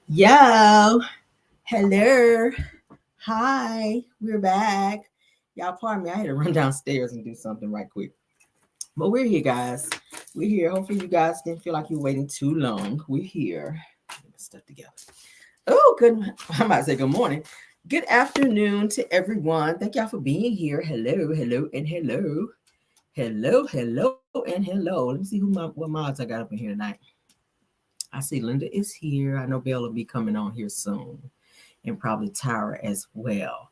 Yo, hello, hi, we're back. Y'all, pardon me, I had to run downstairs and do something right quick. But we're here, guys. We're here. Hopefully, you guys didn't feel like you're waiting too long. We're here. Get my stuff together. Oh, good. I'm about to say good morning. Good afternoon to everyone. Thank y'all for being here. Hello, hello, and hello. Hello, hello, and hello. Let me see what mods I got up in here tonight. I see Linda is here. I know Bella will be coming on here soon. And probably Tyra as well.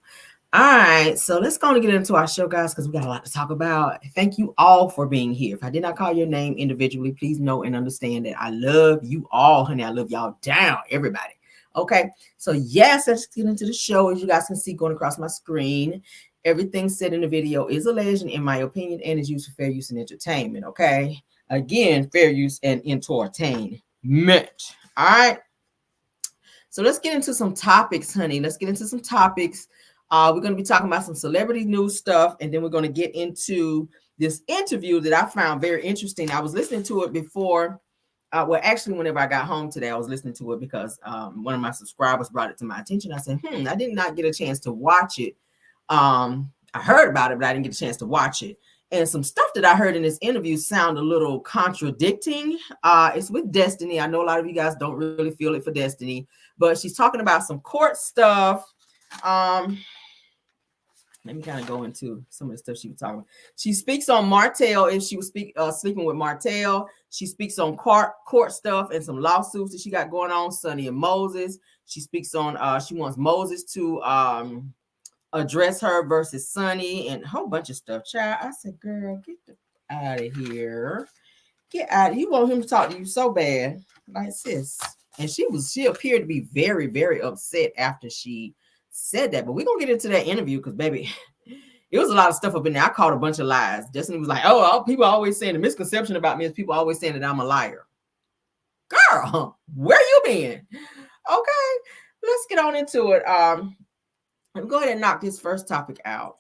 All right, so let's go and get into our show, guys, because we got a lot to talk about. Thank you all for being here. If I did not call your name individually, please know and understand that I love you all, honey. I love y'all down, everybody. Okay, so yes, let's get into the show. As you guys can see going across my screen, everything said in the video is alleged, in my opinion, and is used for fair use and entertainment. Okay, again, fair use and entertainment. All right. So let's get into some topics, honey. Let's get into some topics. We're going to be talking about some celebrity news stuff, and then we're going to get into this interview that I found very interesting. I was listening to it before. Well, actually, whenever I got home today, I was listening to it because one of my subscribers brought it to my attention. I said, I did not get a chance to watch it. I heard about it, but I didn't get a chance to watch it. And some stuff that I heard in this interview sound a little contradicting. It's with Destiny. I know a lot of you guys don't really feel it for Destiny, but she's talking about some court stuff. Let me kind of go into some of the stuff she was talking about. She speaks on Martell. If she was sleeping with Martell, she speaks on court stuff and some lawsuits that she got going on. Sonny and Moses. She speaks on. She wants Moses to address her versus Sonny and a whole bunch of stuff. Child, I said, girl, get out of here. Get out. You want him to talk to you so bad, like sis. And she appeared to be very, very upset after she said that. But we're gonna get into that interview because, baby, it was a lot of stuff up in there. I caught a bunch of lies. Destiny was like, oh, people always saying the misconception about me is people always saying that I'm a liar. Girl, where you been? Okay, let's get on into it. I'm go ahead and knock this first topic out.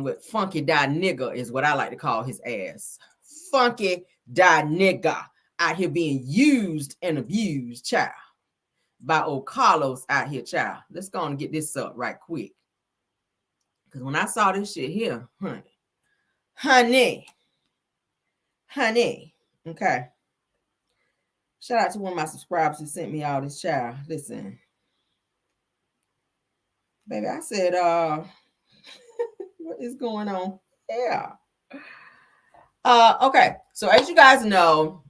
With Funky Die Nigga is what I like to call his ass. Funky Die Nigga out here being used and abused, child, by old Carlos out here, child. Let's go and get this up right quick. Because when I saw this shit here, honey, okay. Shout out to one of my subscribers who sent me all this, child. Listen, baby, I said, what is going on? Yeah. Okay. So as you guys know,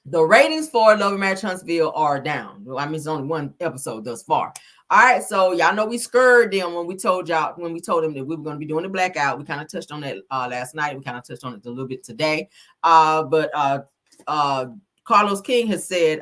the ratings for Love and Marriage Huntsville are down. I mean, it's only one episode thus far. All right, so y'all know we scared them when we told them that we were going to be doing the blackout. We kind of touched on that last night. We kind of touched on it a little bit today. But Carlos King has said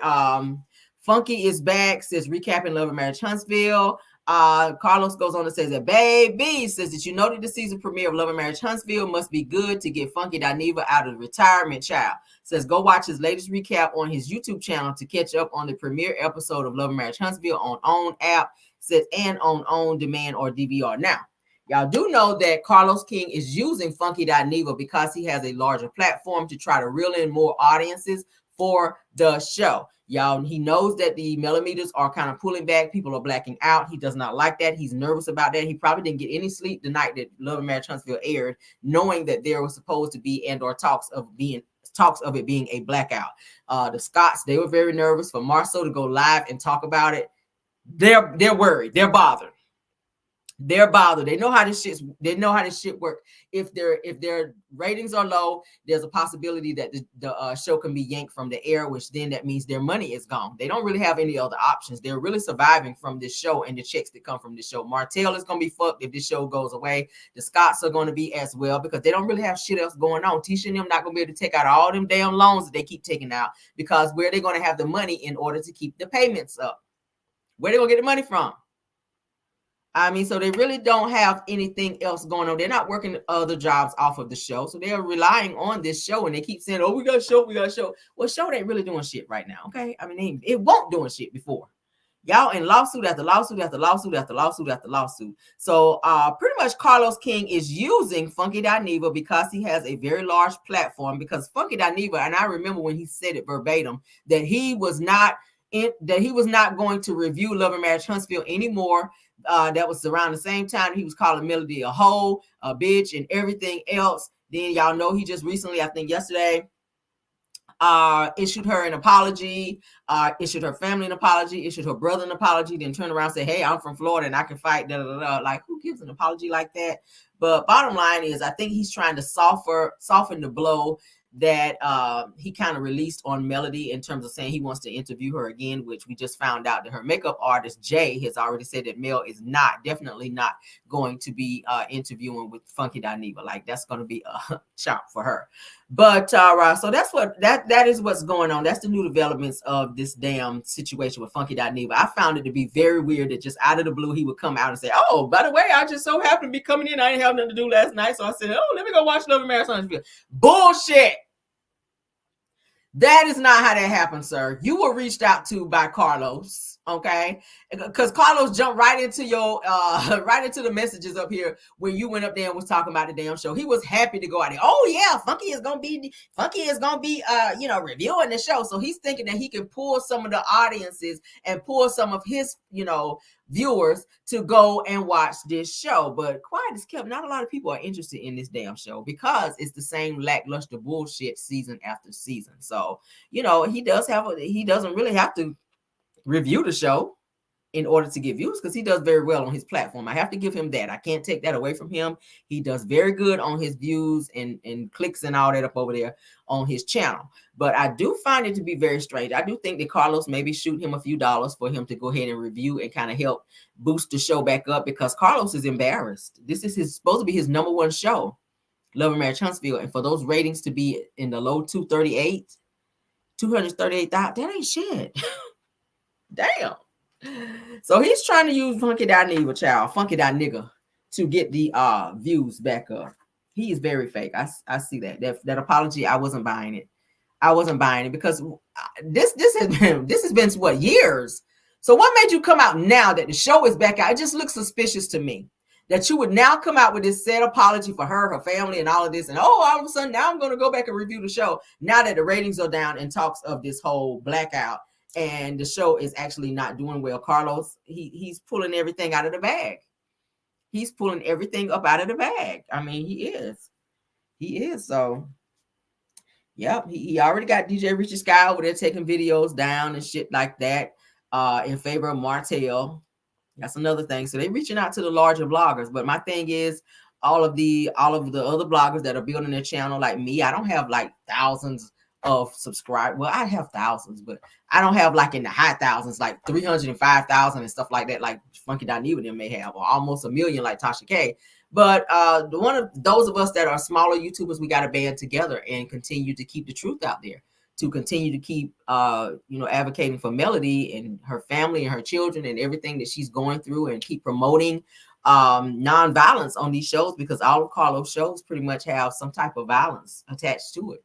Funky is back, says recapping Love and Marriage Huntsville. Carlos goes on and says that baby says that you know that the season premiere of Love and Marriage Huntsville must be good to get Funky Dineva out of retirement, child. Says go watch his latest recap on his YouTube channel to catch up on the premiere episode of Love and Marriage Huntsville on OWN app, says, and on OWN demand or DVR. Now, y'all do know that Carlos King is using Funky Dineva because he has a larger platform to try to reel in more audiences for the show. Y'all, he knows that the millimeters are kind of pulling back. People are blacking out. He does not like that. He's nervous about that. He probably didn't get any sleep the night that Love and Marriage Huntsville aired, knowing that there was supposed to be and/or talks of it being a blackout. The Scotts, they were very nervous for Marceau to go live and talk about it. They're worried. They're bothered. They know how this shit works. If their ratings are low, there's a possibility that the show can be yanked from the air, which then that means their money is gone. They don't really have any other options. They're really surviving from this show and the checks that come from this show. Martell is gonna be fucked if this show goes away. The Scotts are gonna be as well because they don't really have shit else going on. Tisha and them not gonna be able to take out all them damn loans that they keep taking out because where are they gonna have the money in order to keep the payments up? Where they gonna get the money from? I mean, so they really don't have anything else going on. They're not working other jobs off of the show. So they're relying on this show. And they keep saying, oh, we got a show. Well, show ain't really doing shit right now. Okay. I mean, it won't doing shit before. Y'all in lawsuit after lawsuit after lawsuit after lawsuit after lawsuit. So pretty much Carlos King is using Funky Dineva because he has a very large platform. Because Funky Dineva, and I remember when he said it verbatim, that he was not that he was not going to review Love and Marriage Huntsville anymore. That was around the same time he was calling Melody a hoe, a bitch, and everything else. Then y'all know he just recently, I think yesterday, issued her an apology, issued her family an apology, issued her brother an apology, then turned around and said, hey, I'm from Florida and I can fight, da, da, da. Like, who gives an apology like that? But bottom line is, I think he's trying to soften the blow that he kind of released on Melody in terms of saying he wants to interview her again, which we just found out that her makeup artist, Jay, has already said that Mel is definitely not going to be interviewing with Funky Dineva. Like, that's going to be a chop for her. But so that's that is what's going on. That's the new developments of this damn situation with Funky Dineva. I found it to be very weird that just out of the blue he would come out and say, oh, by the way, I just so happened to be coming in. I didn't have nothing to do last night. So I said, oh, let me go watch Love and Marriage Huntsville. Bullshit. That is not how that happened, sir. You were reached out to by Carlos, okay? Because Carlos jumped right into your right into the messages up here when you went up there and was talking about the damn show. He was happy to go out there. Oh yeah, Funky is gonna be reviewing the show. So he's thinking that he can pull some of the audiences and pull some of his viewers to go and watch this show. But quiet is kept. Not a lot of people are interested in this damn show because it's the same lackluster bullshit season after season. So he doesn't really have to review the show in order to get views, because he does very well on his platform. I have to give him that. I can't take that away from him. He does very good on his views and clicks and all that up over there on his channel. But I do find it to be very strange. I do think that Carlos maybe shoot him a few dollars for him to go ahead and review and kind of help boost the show back up, because Carlos is embarrassed. This is supposed to be his number one show, Love and Marriage Huntsville, and for those ratings to be in the low 238,000, that ain't shit. Damn. So he's trying to use Funky Dineva, to get the views back up. He is very fake. I see that apology. I wasn't buying it. Because this has been what, years. So what made you come out now that the show is back out? It just looks suspicious to me that you would now come out with this sad apology for her family, and all of this, and all of a sudden now I'm going to go back and review the show now that the ratings are down and talks of this whole blackout. And the show is actually not doing well. Carlos, he's pulling everything out of the bag. He's pulling everything up out of the bag. I mean, he is. So, yep, he already got DJ Richie Sky over there taking videos down and shit like that in favor of Martell. That's another thing. So they're reaching out to the larger bloggers. But my thing is, all of the other bloggers that are building their channel like me, I don't have like thousands of subscribers. Well, I have thousands, but I don't have like in the high thousands, like 305,000 and stuff like that, like Funky Dineva them may have, or almost 1 million like Tasha K. But one of those of us that are smaller YouTubers, we got to band together and continue to keep the truth out there, to continue to keep advocating for Melody and her family and her children and everything that she's going through, and keep promoting non-violence on these shows, because all of Carlos shows pretty much have some type of violence attached to it.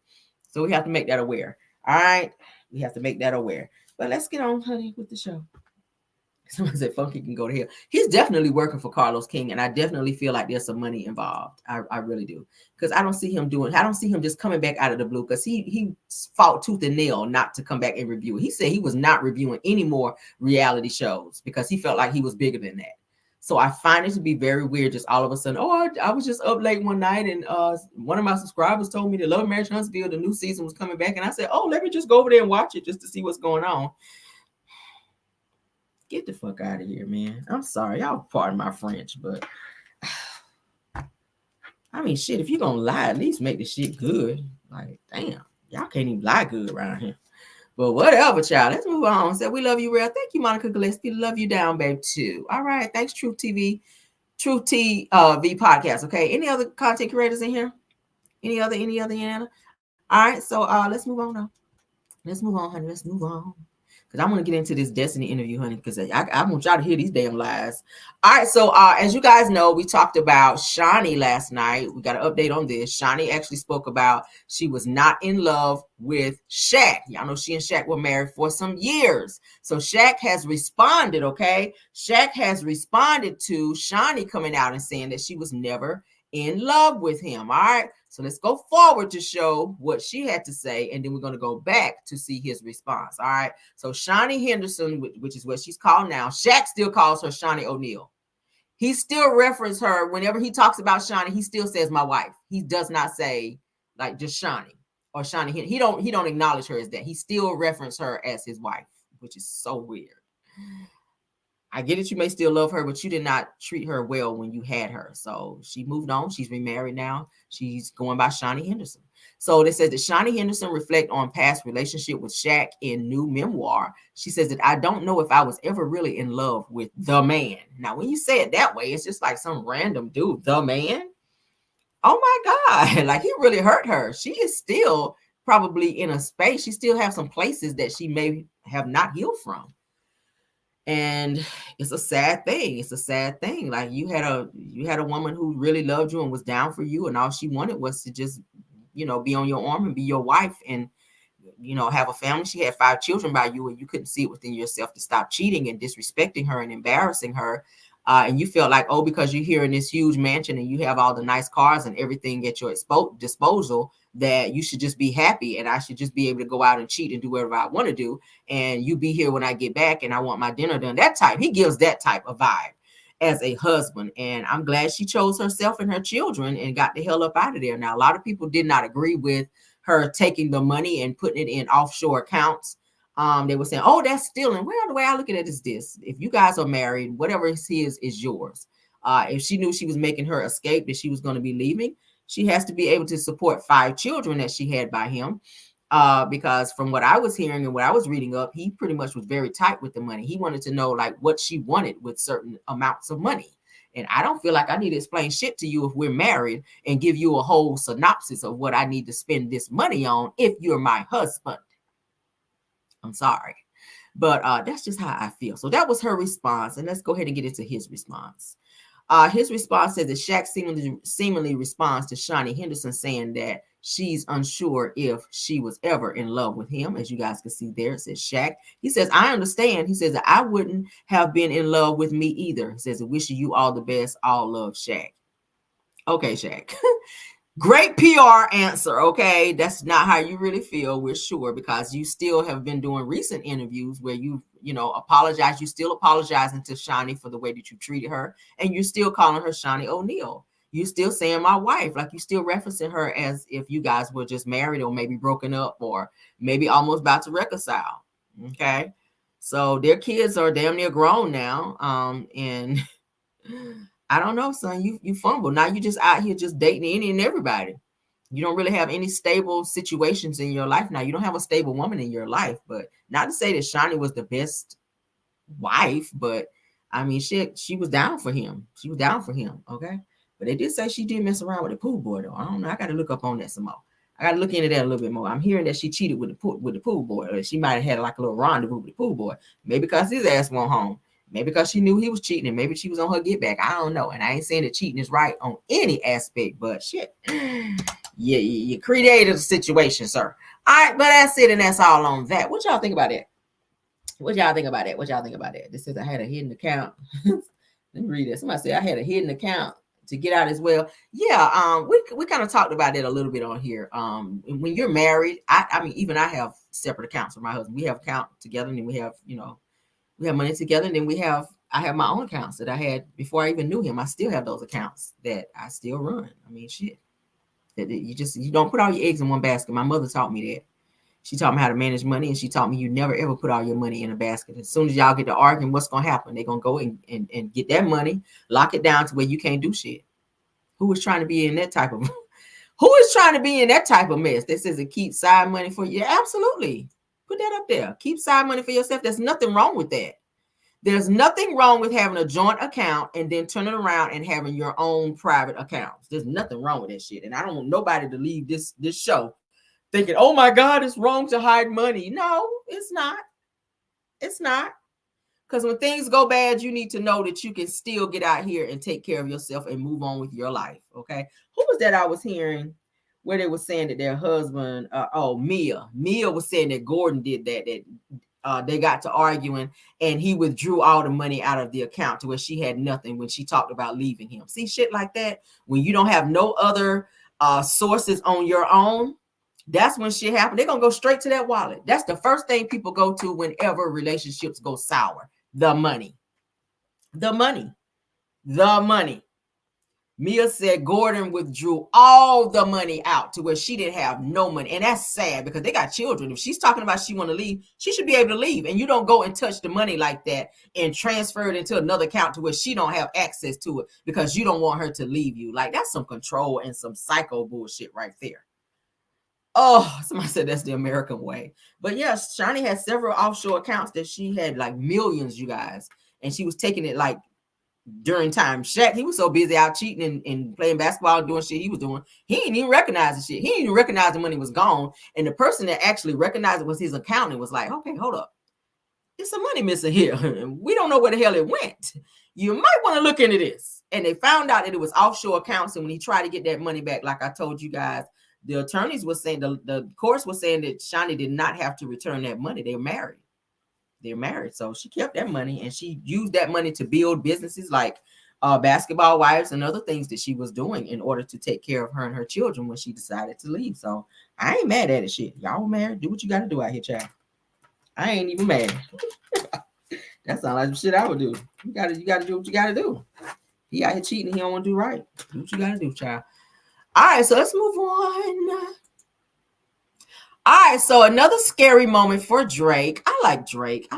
So we have to make that aware. All right. We have to make that aware. But let's get on, honey, with the show. Someone said Funky can go to hell. He's definitely working for Carlos King, and I definitely feel like there's some money involved. I really do. Because I don't see him just coming back out of the blue, because he fought tooth and nail not to come back and review it. He said he was not reviewing any more reality shows because he felt like he was bigger than that. So I find it to be very weird, just all of a sudden, I was just up late one night, and one of my subscribers told me that Love and Marriage Huntsville, the new season, was coming back. And I said, let me just go over there and watch it just to see what's going on. Get the fuck out of here, man. I'm sorry. Y'all pardon my French, but I mean, shit, if you're going to lie, at least make the shit good. Like, damn, y'all can't even lie good around here. But whatever, child. Let's move on. Say we love you, real. Thank you, Monica Gillespie. Love you down, babe, too. All right. Thanks, Truth TV podcast. Okay. Any other content creators in here? Any other, Yana? All right. So let's move on now. Let's move on, honey. Let's move on. Because I want to get into this Destiny interview, honey, because I want y'all to hear these damn lies. All right, so as you guys know, we talked about Shani last night. We got an update on this. Shani actually spoke about she was not in love with Shaq. Y'all know she and Shaq were married for some years. So Shaq has responded, okay? Shaq has responded to Shani coming out and saying that she was never in love with him. All right. So let's go forward to show what she had to say, and then we're going to go back to see his response. All right. So Shawnee Henderson, which is what she's called now, Shaq still calls her Shawnee O'Neal. He still references her whenever he talks about Shawnee. He still says my wife. He does not say like just Shawnee or Shawnee. He don't acknowledge her as that. He still references her as his wife, which is so weird. I get it. You may still love her, but you did not treat her well when you had her. So she moved on. She's remarried now. She's going by Shawnee Henderson. So it says that Shawnee Henderson reflect on past relationship with Shaq in new memoir. She says that I don't know if I was ever really in love with the man. Now, when you say it that way, it's just like some random dude, the man. Oh my God. Like he really hurt her. She is still probably in a space. She still have some places that she may have not healed from. And it's a sad thing. It's a sad thing. Like you had a woman who really loved you and was down for you, and all she wanted was to just, be on your arm and be your wife and, have a family. She had 5 children by you, and you couldn't see it within yourself to stop cheating and disrespecting her and embarrassing her. And you felt like, because you're here in this huge mansion and you have all the nice cars and everything at your disposal, that you should just be happy and I should just be able to go out and cheat and do whatever I want to do. And you be here when I get back and I want my dinner done. That type, he gives that type of vibe as a husband. And I'm glad she chose herself and her children and got the hell up out of there. Now, a lot of people did not agree with her taking the money and putting it in offshore accounts. They were saying, oh, that's stealing. Well, the way I look at it is this. If you guys are married, whatever is his is yours. If she knew she was making her escape, that she was going to be leaving, she has to be able to support 5 children that she had by him. Because from what I was hearing and what I was reading up, he pretty much was very tight with the money. He wanted to know like what she wanted with certain amounts of money. And I don't feel like I need to explain shit to you if we're married and give you a whole synopsis of what I need to spend this money on if you're my husband. I'm sorry, but that's just how I feel. So that was her response. And let's go ahead and get into his response. His response says that Shaq seemingly responds to Shawnee Henderson saying that she's unsure if she was ever in love with him. As you guys can see there, it says Shaq. He says, I understand. He says that I wouldn't have been in love with me either. He says, wishing you all the best. All love, Shaq. Okay, Shaq. Great PR answer, okay? That's not how you really feel, we're sure, because you still have been doing recent interviews where you apologize. You still apologizing to Shawnee for the way that you treated her, and you're still calling her Shawnee O'Neal. You're still saying my wife, like you're still referencing her as if you guys were just married or maybe broken up or maybe almost about to reconcile, okay? So their kids are damn near grown now, and I don't know, son. You fumble. Now you just out here just dating any and everybody. You don't really have any stable situations in your life now. You don't have a stable woman in your life. But not to say that Shawnee was the best wife, but I mean, she was down for him. She was down for him. Okay. But they did say she did mess around with the pool boy, though. I don't know. I got to look up on that some more. I got to look into that a little bit more. I'm hearing that she cheated with the pool boy. Or she might have had like a little rendezvous with the pool boy. Maybe because his ass went home. Maybe because she knew he was cheating and maybe she was on her get back. I don't know. And I ain't saying that cheating is right on any aspect, but shit. Yeah, you created a situation, sir. All right, but that's it, and that's all on that. What y'all think about that? What y'all think about that? This says I had a hidden account. Let me read this. Somebody said I had a hidden account to get out as well. Yeah, we kind of talked about that a little bit on here. When you're married, I mean, even I have separate accounts with my husband. We have account together, and then we have, we have money together, and then I have my own accounts that I had before I even knew him. I still have those accounts that I still run. I mean, shit. That you don't put all your eggs in one basket. My mother taught me that. She taught me how to manage money, and she taught me you never ever put all your money in a basket. As soon as y'all get to arguing, what's gonna happen? They're gonna go and get that money, lock it down to where you can't do shit. Who is trying to be in that type of mess? That says it keeps side money for you. Yeah, absolutely. Put that up there. Keep side money for yourself. There's nothing wrong with that. There's nothing wrong with having a joint account and then turning around and having your own private accounts. There's nothing wrong with that shit. And I don't want nobody to leave this show thinking, oh my God, it's wrong to hide money. No, it's not. It's not. Because when things go bad, you need to know that you can still get out here and take care of yourself and move on with your life. Okay. Who was that I was hearing where they were saying that their husband, Mia was saying that Gordon did that they got to arguing, and he withdrew all the money out of the account to where she had nothing when she talked about leaving him. See, shit like that, when you don't have no other sources on your own, that's when shit happens. They're gonna go straight to that wallet. That's the first thing people go to whenever relationships go sour. The money. The money. The money. Mia said Gordon withdrew all the money out to where she didn't have no money. And that's sad because they got children. If she's talking about she want to leave, she should be able to leave. And you don't go and touch the money like that and transfer it into another account to where she don't have access to it because you don't want her to leave you. Like, that's some control and some psycho bullshit right there. Oh, somebody said that's the American way. But yes, Shani had several offshore accounts that she had like millions, you guys. And she was taking it like during time. Shaq, he was so busy out cheating and playing basketball, doing shit he was doing. He didn't even recognize the shit. He didn't even recognize the money was gone. And the person that actually recognized it was his accountant. Was like, okay, hold up. There's some money missing here. We don't know where the hell it went. You might want to look into this. And they found out that it was offshore accounts. And when he tried to get that money back, like I told you guys, the attorneys were saying, the courts was saying that Shani did not have to return that money. They're married. They're married. So she kept that money and she used that money to build businesses like Basketball Wives and other things that she was doing in order to take care of her and her children when she decided to leave. So I ain't mad at it. Shit, y'all married, do what you got to do out here, child. I ain't even mad. That sounds like some shit I would do. You gotta do what you gotta do. He out here cheating, he don't want to do right. Do what you gotta do, child. All right, so let's move on. All right, so another scary moment for Drake. I like Drake.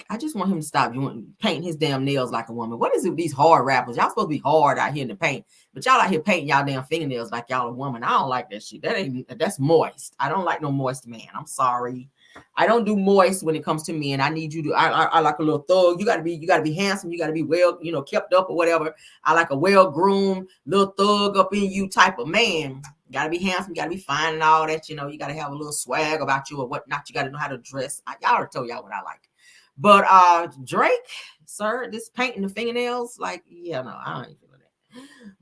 I just want him to stop painting his damn nails like a woman. What is it with these hard rappers? Y'all supposed to be hard out here in the paint, but y'all out here painting y'all damn fingernails like y'all a woman. I don't like that shit. That's moist. I don't like no moist man. I'm sorry. I don't do moist when it comes to men. I need you to. I like a little thug. You gotta be handsome. You gotta be well, kept up or whatever. I like a well-groomed little thug up in you type of man. You gotta be handsome. You gotta be fine and all that. You gotta have a little swag about you or whatnot. You gotta know how to dress. Y'all already told y'all what I like. But Drake, sir, this painting the fingernails, like, yeah, no, I don't even feel that.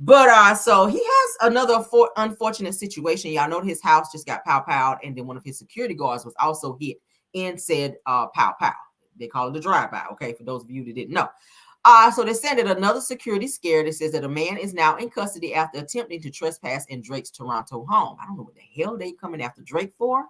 But so he has another unfortunate situation. Y'all know his house just got pow-powed, and then one of his security guards was also hit in said pow-pow. They call it a drive-by, okay, for those of you that didn't know. So they said that another security scare that says that a man is now in custody after attempting to trespass in Drake's Toronto home. I don't know what the hell they coming after Drake for.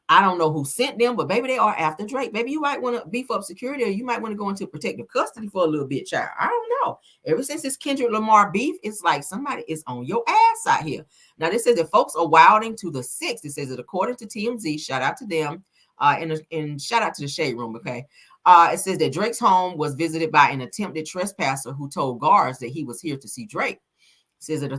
I don't know who sent them, but maybe they are after Drake. Maybe you might want to beef up security, or you might want to go into protective custody for a little bit, child. I don't know. Ever since this Kendrick Lamar beef, it's like somebody is on your ass out here. Now, this says that folks are wilding to the 6th. It says that according to TMZ, shout out to them, and shout out to the Shade Room, okay? It says that Drake's home was visited by an attempted trespasser who told guards that he was here to see Drake. It says that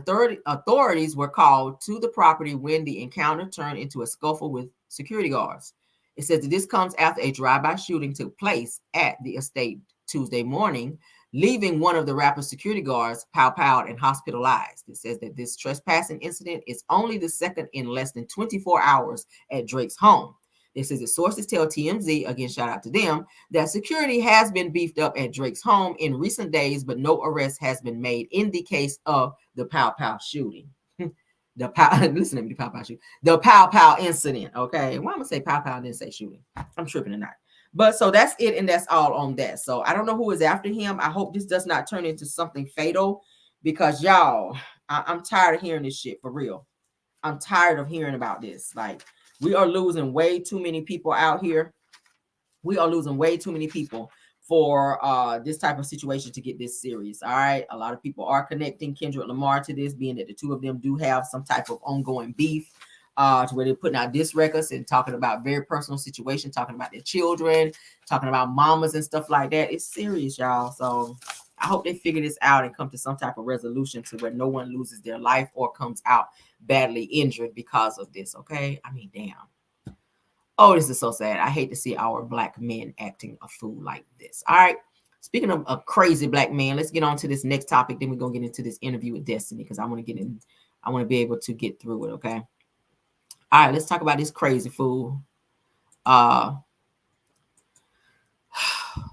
authorities were called to the property when the encounter turned into a scuffle with security guards. It says that this comes after a drive-by shooting took place at the estate Tuesday morning, leaving one of the rapper's security guards pow-powed and hospitalized. It says that this trespassing incident is only the second in less than 24 hours at Drake's home. It says that sources tell TMZ, again, shout out to them, that security has been beefed up at Drake's home in recent days, but no arrest has been made in the case of the pow-pow shooting. Listen to me, the pow-pow shooting. The pow-pow incident, okay? Why am I going to say pow-pow and then say shooting? I'm tripping tonight. But so that's it, and that's all on that. So I don't know who is after him. I hope this does not turn into something fatal because, y'all, I'm tired of hearing this shit, for real. I'm tired of hearing about this. Like, we are losing way too many people out here. We are losing way too many people for this type of situation to get this serious. All right. A lot of people are connecting Kendrick Lamar to this, being that the two of them do have some type of ongoing beef to where they're putting out diss records and talking about very personal situations, talking about their children, talking about mamas and stuff like that. It's serious, y'all. So I hope they figure this out and come to some type of resolution to where no one loses their life or comes out badly injured because of this. Okay. I mean, damn. Oh, this is so sad. I hate to see our black men acting a fool like this. All right. Speaking of a crazy black man, let's get on to this next topic. Then we're going to get into this interview with Destiny because I want to get in. I want to be able to get through it. Okay. All right. Let's talk about this crazy fool.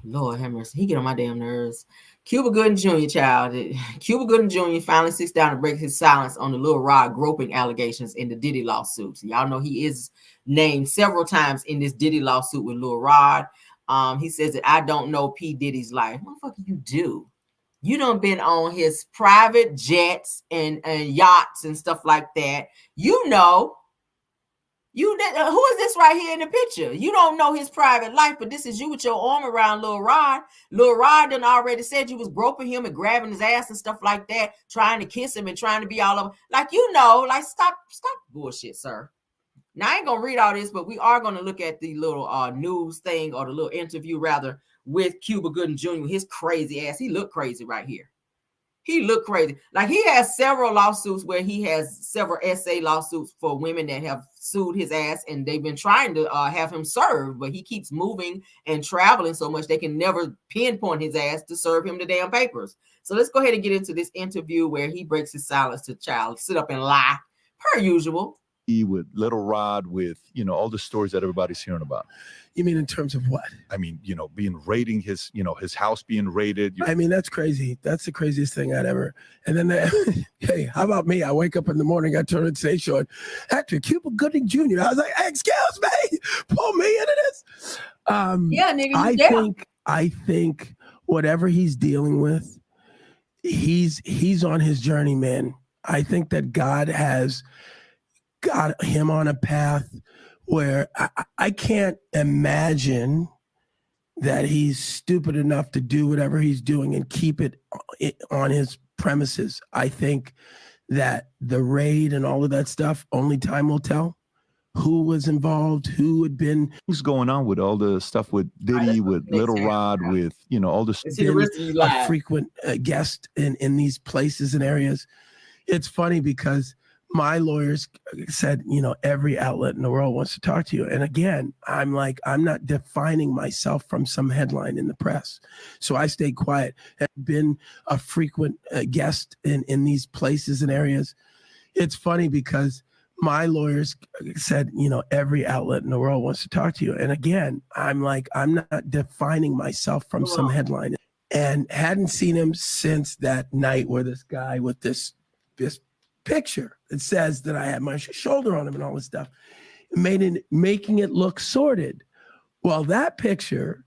Lord have mercy. He get on my damn nerves. Cuba Gooding Jr. child. Cuba Gooding Jr. finally sits down to break his silence on the Lil Rod groping allegations in the Diddy lawsuits. Y'all know he is named several times in this Diddy lawsuit with Lil Rod. He says that I don't know P. Diddy's life. Motherfucker, you do. You done been on his private jets and yachts and stuff like that. You know. Who is this right here in the picture? You don't know his private life, but this is you with your arm around Lil Rod. Lil Rod done already said you was groping him and grabbing his ass and stuff like that, trying to kiss him and trying to be all over. Like, you know, like stop bullshit, sir. Now I ain't gonna read all this, but we are gonna look at the little news thing, or the little interview rather, with Cuba Gooding Jr. His crazy ass. He looked crazy right here. He looked crazy. Like, he has several lawsuits where he has several SA lawsuits for women that have sued his ass, and they've been trying to have him served, but he keeps moving and traveling so much they can never pinpoint his ass to serve him the damn papers. So let's go ahead and get into this interview where he breaks his silence to child, sit up and lie, per usual. With Little Rod, with, you know, all the stories that everybody's hearing about. You mean in terms of what? I mean, you know, raiding his, you know, his house being raided. I mean, that's crazy. That's the craziest thing I'd ever. And then, hey, how about me? I wake up in the morning, I turn on the show, actor Cuba Gooding Jr. I was like, hey, excuse me, pull me into this. Yeah, nigga. I think whatever he's dealing with, he's on his journey, man. I think that God has got him on a path where I can't imagine that he's stupid enough to do whatever he's doing and keep it on his premises. I think that the raid and all of that stuff, only time will tell who was involved, who had been. What's going on with all the stuff with Diddy, with Little Rod, with, you know, all the a frequent guest in these places and areas. It's funny because my lawyers said, you know, every outlet in the world wants to talk to you. And again, I'm like, I'm not defining myself from some headline in the press. So I stayed quiet. I've been a frequent guest in these places and areas. It's funny because my lawyers said, you know, every outlet in the world wants to talk to you. And again, I'm like, I'm not defining myself from some headline, and hadn't seen him since that night where this guy with this picture that says that I had my shoulder on him and all this stuff, making it look sordid. Well, that picture,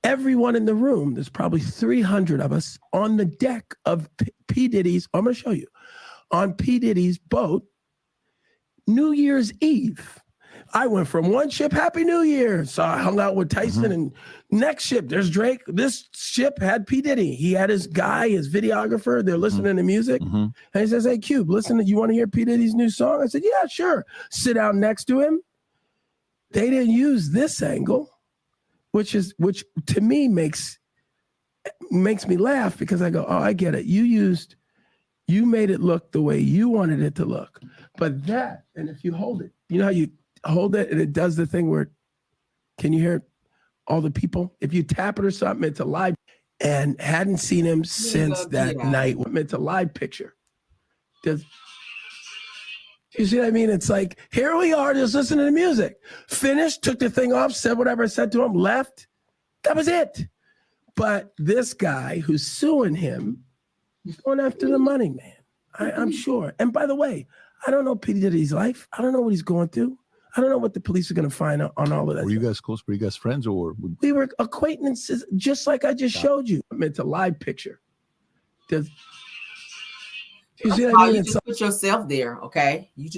everyone in the room, there's probably 300 of us on the deck of P. Diddy's, I'm going to show you, on P. Diddy's boat, New Year's Eve. I went from one ship, Happy New Year. So I hung out with Tyson, and next ship, there's Drake. This ship had P. Diddy. He had his guy, his videographer. They're listening to music. And he says, hey, Cube, listen, you want to hear P. Diddy's new song? I said, yeah, sure. Sit down next to him. They didn't use this angle, which to me makes me laugh, because I go, oh, I get it. You made it look the way you wanted it to look. But that, and if you hold it, you know how you hold it and it does the thing where, can you hear all the people? If you tap it or something, it's a live, and hadn't seen him since that night. It's a live picture. You see what I mean? It's like, here we are, just listening to music. Finished, took the thing off, said whatever I said to him, left. That was it. But this guy who's suing him, he's going after the money, man. I'm sure. And by the way, I don't know P. Diddy's life. I don't know what he's going through. I don't know what the police are going to find on all of that. Were you guys close? Were you guys friends, or? We were acquaintances, just like I just showed you. It's a live picture. You see what I mean? You just put yourself there, okay? You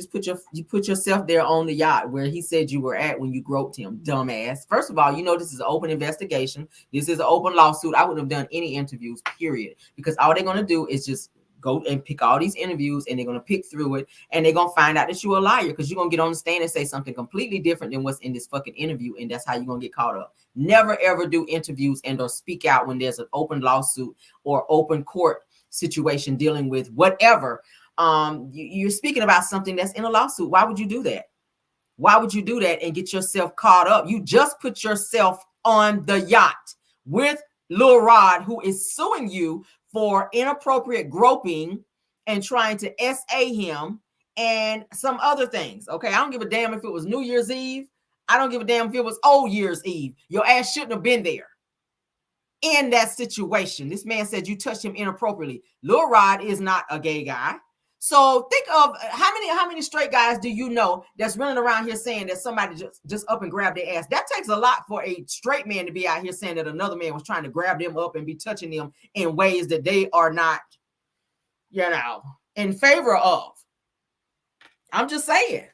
put yourself there on the yacht where he said you were at when you groped him, dumbass. First of all, you know this is an open investigation. This is an open lawsuit. I wouldn't have done any interviews, period, because all they're going to do is just go and pick all these interviews, and they're going to pick through it, and they're going to find out that you're a liar, because you're going to get on the stand and say something completely different than what's in this fucking interview, and that's how you're going to get caught up. Never, ever do interviews and or speak out when there's an open lawsuit or open court situation dealing with whatever. You're speaking about something that's in a lawsuit. Why would you do that? Why would you do that and get yourself caught up? You just put yourself on the yacht with Lil Rod, who is suing you for inappropriate groping and trying to SA him and some other things. Okay, I don't give a damn if it was New Year's Eve. I don't give a damn if it was Old Year's Eve. Your ass shouldn't have been there. in that situation. This man said you touched him inappropriately. Lil Rod is not a gay guy. So think of how many straight guys do you know that's running around here saying that somebody just up and grabbed their ass? That takes a lot for a straight man to be out here saying that another man was trying to grab them up and be touching them in ways that they are not, in favor of. I'm just saying.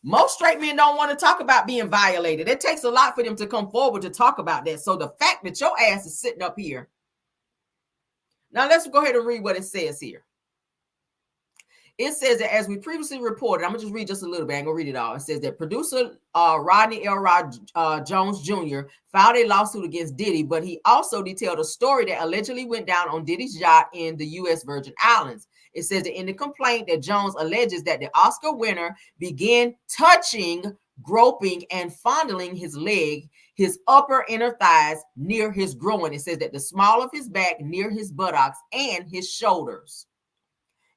Most straight men don't want to talk about being violated. It takes a lot for them to come forward to talk about that. So the fact that your ass is sitting up here. Now let's go ahead and read what it says here. It says that as we previously reported, I'm going to just read just a little bit. I'm going to read it all. It says that producer Rodney L. Jones Jr. filed a lawsuit against Diddy, but he also detailed a story that allegedly went down on Diddy's yacht in the U.S. Virgin Islands. It says that in the complaint that Jones alleges that the Oscar winner began touching, groping, and fondling his leg, his upper inner thighs near his groin. It says that the small of his back near his buttocks and his shoulders.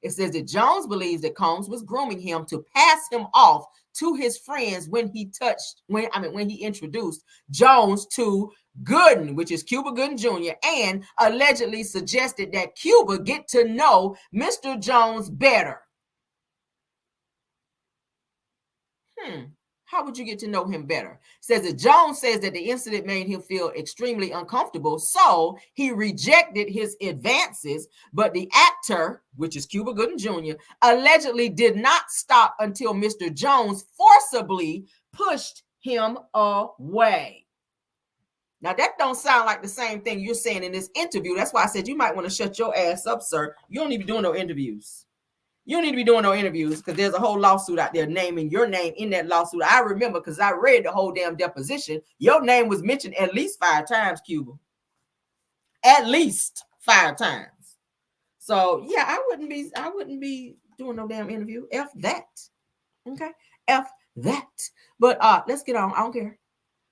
It says that Jones believes that Combs was grooming him to pass him off to his friends when he introduced Jones to Gooden, which is Cuba Gooden Jr., and allegedly suggested that Cuba get to know Mr. Jones better. How would you get to know him better? Says that Jones says that the incident made him feel extremely uncomfortable, so he rejected his advances, but the actor, which is Cuba Gooden Jr., allegedly did not stop until Mr. Jones forcibly pushed him away. Now, that don't sound like the same thing you're saying in this interview. That's why I said you might want to shut your ass up, sir. You don't need to be doing no interviews. You don't need to be doing no interviews because there's a whole lawsuit out there naming your name in that lawsuit. I remember because I read the whole damn deposition. Your name was mentioned at least 5 times, Cuba. At least 5 times. So yeah, I wouldn't be doing no damn interview. F that. Okay. F that. But let's get on. I don't care.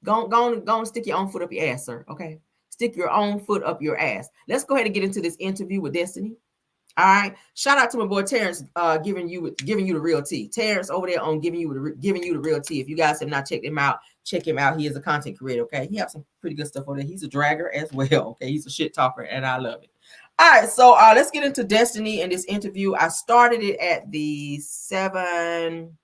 Go on, stick your own foot up your ass, sir. Okay. Stick your own foot up your ass. Let's go ahead and get into this interview with Destiny. All right. Shout out to my boy Terrence, giving you the real tea. Terrence over there on giving you the real tea. If you guys have not checked him out, check him out. He is a content creator. Okay, he has some pretty good stuff over there. He's a dragger as well. Okay, he's a shit talker, and I love it. All right, so let's get into Destiny and this interview. I started it at the 7.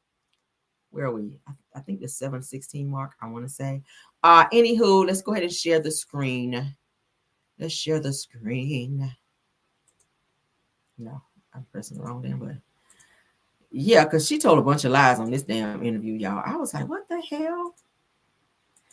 Where are we? I think the 7:16 mark. I want to say. Anywho, let's go ahead and share the screen. Let's share the screen. No, I'm pressing the wrong damn button. Yeah, because she told a bunch of lies on this damn interview, y'all. I was like, what the hell?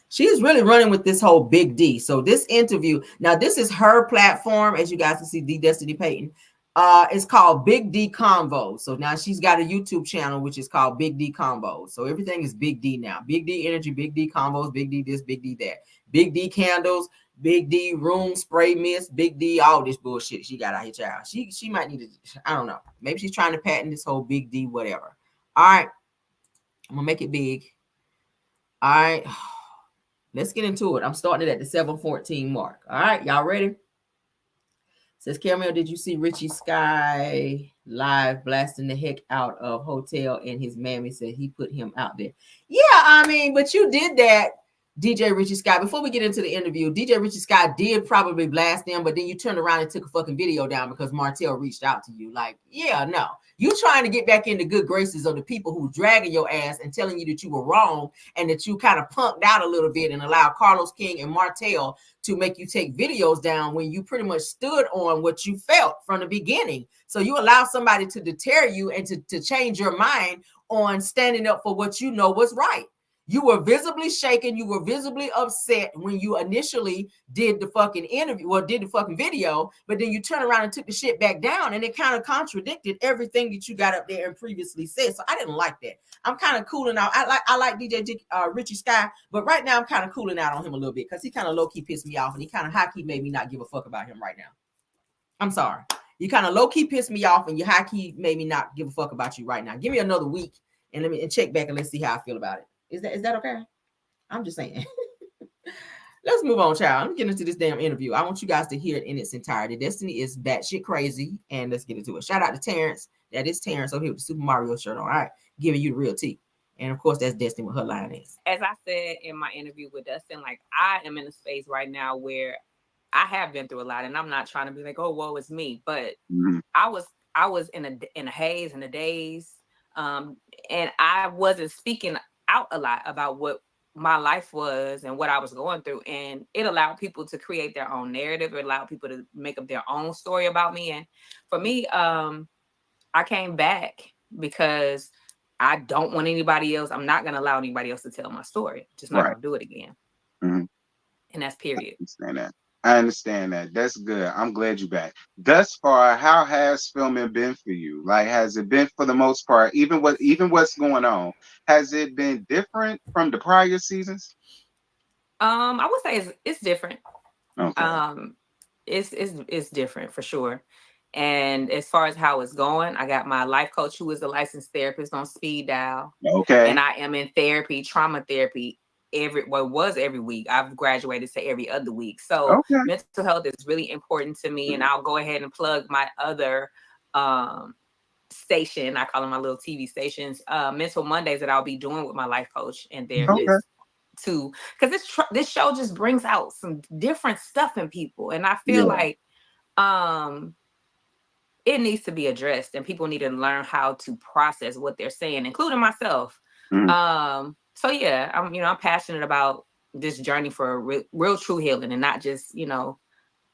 She's really running with this whole Big D. So this interview, now this is her platform, as you guys can see, D Destiny Payton. It's called Big D Convo. So now she's got a YouTube channel, which is called Big D Convo. So everything is Big D now. Big D Energy, Big D Convos, Big D this, Big D that. Big D Candles, Big D room spray mist, Big D, all this bullshit she got out here, child. She might need to, I don't know. Maybe she's trying to patent this whole Big D, whatever. All right. I'm going to make it big. All right. Let's get into it. I'm starting it at the 7:14 mark. All right. Y'all ready? Says, Camille, did you see Richie Sky live blasting the heck out of Hotel? And his mammy said he put him out there. Yeah, I mean, but you did that, DJ Richie Sky. Before we get into the interview, DJ Richie Sky did probably blast them, but then you turned around and took a fucking video down because Martell reached out to you. Like, yeah, no. You trying to get back in the good graces of the people who dragging your ass and telling you that you were wrong and that you kind of punked out a little bit and allowed Carlos King and Martell to make you take videos down when you pretty much stood on what you felt from the beginning. So you allow somebody to deter you and to change your mind on standing up for what you know was right. You were visibly shaken. You were visibly upset when you initially did the fucking interview or did the fucking video, but then you turn around and took the shit back down and it kind of contradicted everything that you got up there and previously said. So I didn't like that. I'm kind of cooling out. I like DJ Richie Sky, but right now I'm kind of cooling out on him a little bit because he kind of low-key pissed me off and he kind of high-key made me not give a fuck about him right now. I'm sorry. You kind of low-key pissed me off and you high-key made me not give a fuck about you right now. Give me another week and let me check back and let's see how I feel about it. Is that okay? I'm just saying. Let's move on, child. I'm getting into this damn interview. I want you guys to hear it in its entirety. Destiny is batshit crazy, and let's get into it. Shout out to Terrence. That is Terrence over here with the Super Mario shirt on. All right, giving you the real tea. And of course, that's Destiny with her line is. As I said in my interview with Dustin, like I am in a space right now where I have been through a lot, and I'm not trying to be like, oh, woe is me, but I was in a haze, in a daze, and I wasn't speaking out a lot about what my life was and what I was going through, and it allowed people to create their own narrative. It allowed people to make up their own story about me, and for me, I came back because I don't want anybody else. I'm not going to allow anybody else to tell my story. Just not going to do it again. And that's period. I understand that. That's good. I'm glad you're back. Thus far, how has filming been for you? Like, has it been, for the most part, even what's going on, has it been different from the prior seasons? I would say it's different. Okay. It's different for sure. And as far as how it's going, I got my life coach who is a licensed therapist on speed dial. Okay. And I am in therapy, trauma therapy every week. I've graduated to every other week. So mental health is really important to me. And I'll go ahead and plug my other station. I call them my little TV stations, Mental Mondays, that I'll be doing with my life coach and therapist too. Because this show just brings out some different stuff in people. And I feel like it needs to be addressed, and people need to learn how to process what they're saying, including myself. So yeah, I'm passionate about this journey for real true healing, and not just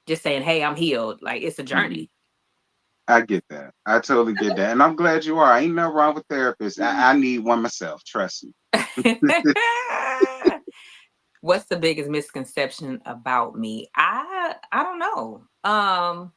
just saying, hey, I'm healed. Like, it's a journey. I get that. I totally get that. And I'm glad you are. Ain't nothing wrong with therapists. I need one myself. Trust me. What's the biggest misconception about me? I don't know.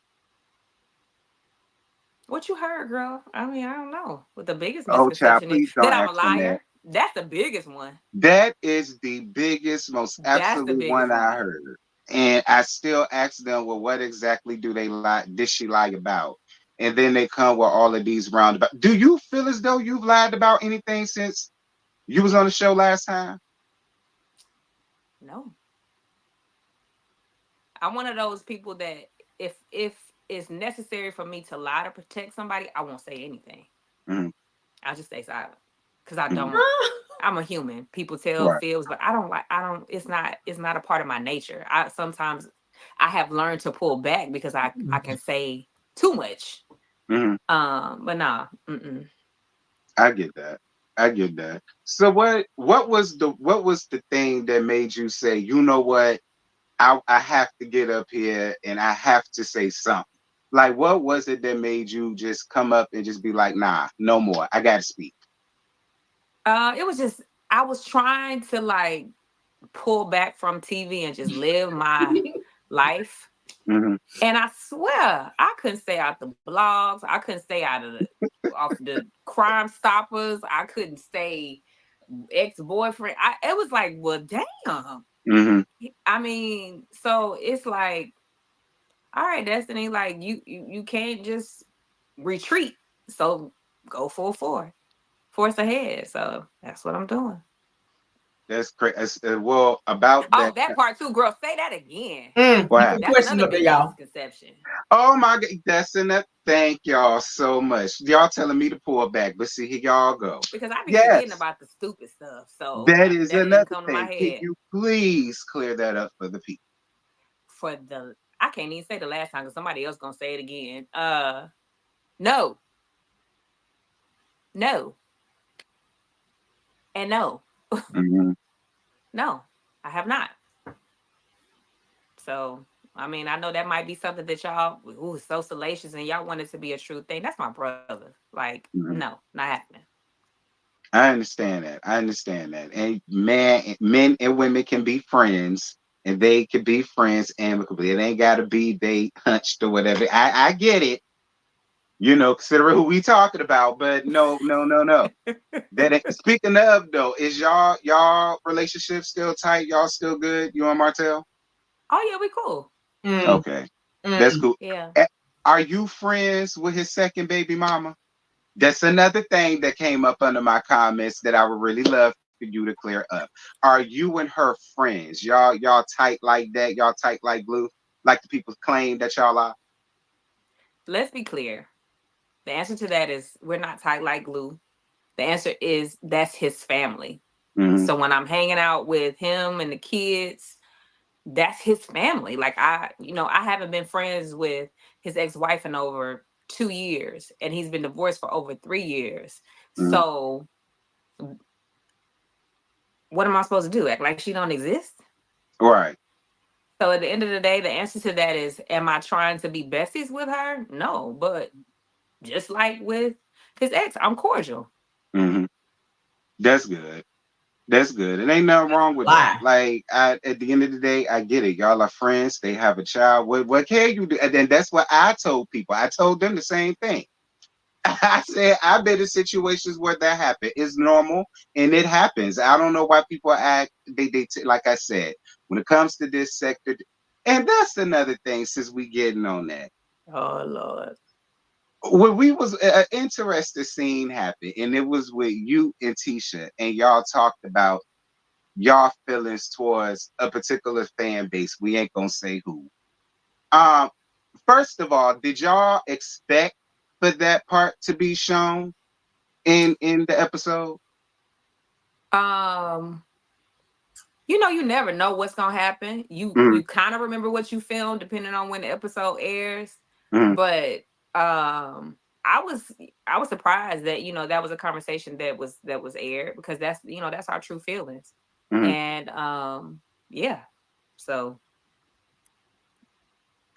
What you heard, girl? I mean, I don't know what the biggest misconception is. That I'm a liar. That's the biggest one. That is the biggest, most absolute one I heard. And I still ask them, well, what exactly do they lie? Did she lie about? And then they come with all of these roundabout. Do you feel as though you've lied about anything since you was on the show last time? No. I'm one of those people that if it's necessary for me to lie to protect somebody, I won't say anything. I'll just stay silent because I don't. I'm a human. People tell feels, but I don't. It's not a part of my nature. Sometimes I have learned to pull back because I can say too much. But nah. I get that. So what was the thing that made you say, you know what, I have to get up here and I have to say something? Like, what was it that made you just come up and just be like, nah, no more, I gotta speak? It was just, I was trying to like pull back from TV and just live my life. And I swear I couldn't stay out the blogs. I couldn't stay off the Crime Stoppers. I couldn't stay ex-boyfriend. It was like, well, damn. I mean, so it's like, all right, Destiny, like you can't just retreat. So go full force ahead. So that's what I'm doing. That's crazy. Well, about that part too, girl. Say that again. Wow. That's another big misconception. Oh my God, that's enough. Thank y'all so much. Y'all telling me to pull back, but see, here y'all go. Because I be forgetting about the stupid stuff. So that is another come thing. To my head. Can you please clear that up for the people? I can't even say the last time because somebody else gonna say it again. No. And no. No, I have not. So, I mean, I know that might be something that y'all, so salacious, and y'all want it to be a true thing. That's my brother. Like, no, not happening. I understand that. And men and women can be friends, and they can be friends amicably. It ain't got to be they hunched or whatever. I get it. Consider who we talking about, but no. Speaking of though, is y'all relationship still tight? Y'all still good? You and Martell? Oh yeah, we cool. Okay, that's cool. Yeah. Are you friends with his second baby mama? That's another thing that came up under my comments that I would really love for you to clear up. Are you and her friends? Y'all tight like that? Y'all tight like glue? Like the people claim that y'all are? Let's be clear. The answer to that is we're not tight like glue. The answer is that's his family. So when I'm hanging out with him and the kids, that's his family. Like I haven't been friends with his ex-wife in over 2 years, and he's been divorced for over 3 years. So what am I supposed to do? Act like she don't exist? Right. So at the end of the day, the answer to that is, am I trying to be besties with her? No, but just like with his ex, I'm cordial. Mm-hmm. That's good. That's good. It ain't nothing wrong with that. Like, at the end of the day, I get it. Y'all are friends. They have a child. What can you do? And then that's what I told people. I told them the same thing. I said, I've been in situations where that happened. It's normal and it happens. I don't know why people act. Like I said, when it comes to this sector, and that's another thing. Since we getting on that, oh Lord, when we was an interesting scene happened, and it was with you and Tisha, and y'all talked about y'all feelings towards a particular fan base. We ain't gonna say who. First of all, did y'all expect for that part to be shown in the episode? You never know what's gonna happen. You kind of remember what you filmed depending on when the episode airs. But I was surprised that that was a conversation that was aired, because that's our true feelings. And yeah. So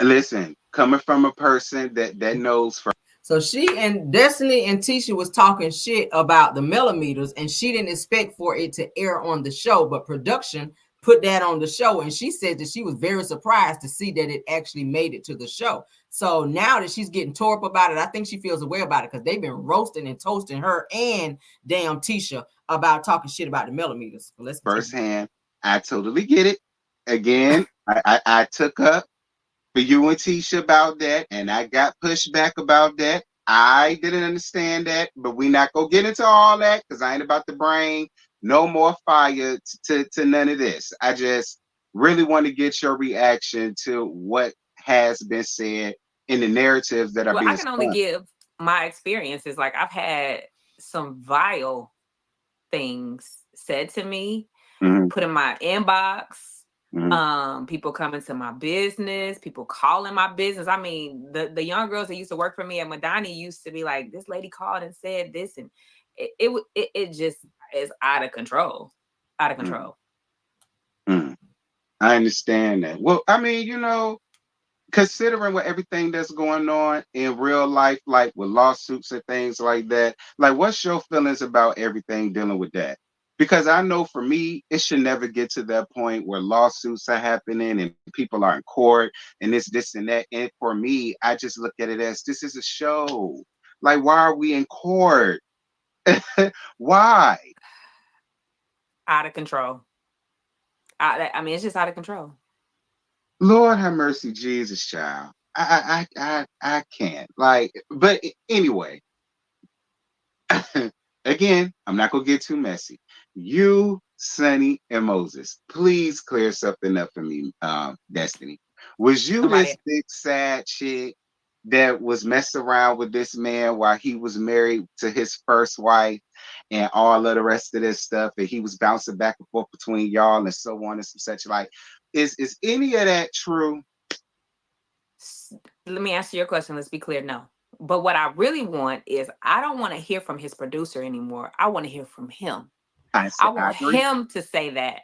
listen, coming from a person that knows for. So she and Destiny and Tisha was talking shit about the millimeters, and she didn't expect for it to air on the show, but production put that on the show, and she said that she was very surprised to see that it actually made it to the show. So now that she's getting tore up about it, I think she feels aware about it, because they've been roasting and toasting her and damn Tisha about talking shit about the millimeters. So let's firsthand. I totally get it. Again, I took up for you and Tisha about that, and I got pushed back about that. I didn't understand that, but we not gonna get into all that, because I ain't about to bring no more fire to none of this. I just really want to get your reaction to what has been said in the narratives that are being I can only give my experiences. Like, I've had some vile things said to me, put in my inbox. People coming to my business, people calling my business. I mean, the young girls that used to work for me at Madani used to be like, this lady called and said this, and it just is out of control. I understand that. Well, I mean, considering what everything that's going on in real life, like with lawsuits and things like that, like, what's your feelings about everything dealing with that? Because I know for me, it should never get to that point where lawsuits are happening and people are in court and this and that. And for me, I just look at it as, this is a show. Like, why are we in court? Why? Out of control. I mean, it's just out of control. Lord have mercy, Jesus, child. I can't. Like, but anyway, again, I'm not gonna get too messy. You, Sonny, and Moses, please clear something up for me, Destiny. Was you this big sad chick that was messing around with this man while he was married to his first wife and all of the rest of this stuff, and he was bouncing back and forth between y'all and so on and such? Like, is any of that true? Let me answer your question. Let's be clear. No. But what I really want is, I don't want to hear from his producer anymore. I want to hear from him. I want him to say that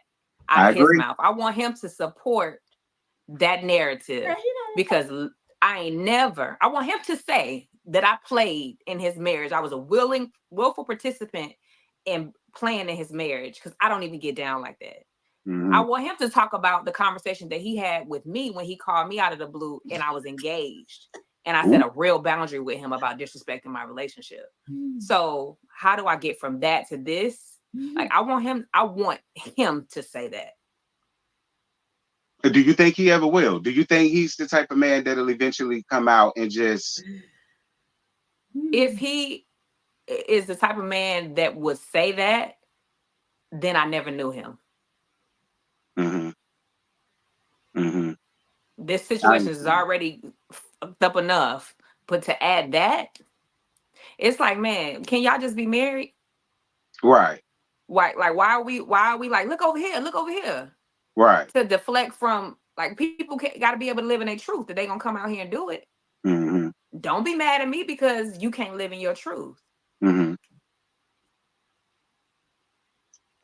out of his mouth. I want him to support that narrative, because I want him to say that I played in his marriage. I was a willful participant in playing in his marriage, because I don't even get down like that. I want him to talk about the conversation that he had with me when he called me out of the blue and I was engaged. And I set a real boundary with him about disrespecting my relationship. So how do I get from that to this? Like, I want him to say that. Do you think he ever will? Do you think he's the type of man that'll eventually come out and just... If he is the type of man that would say that, then I never knew him. This situation is already fucked up enough, but to add that, it's like, man, can y'all just be married? Right. Why? Like, why are we like, look over here, Right. To deflect from, like, people got to be able to live in their truth. That they gonna come out here and do it. Mm-hmm. Don't be mad at me because you can't live in your truth. Mm-hmm.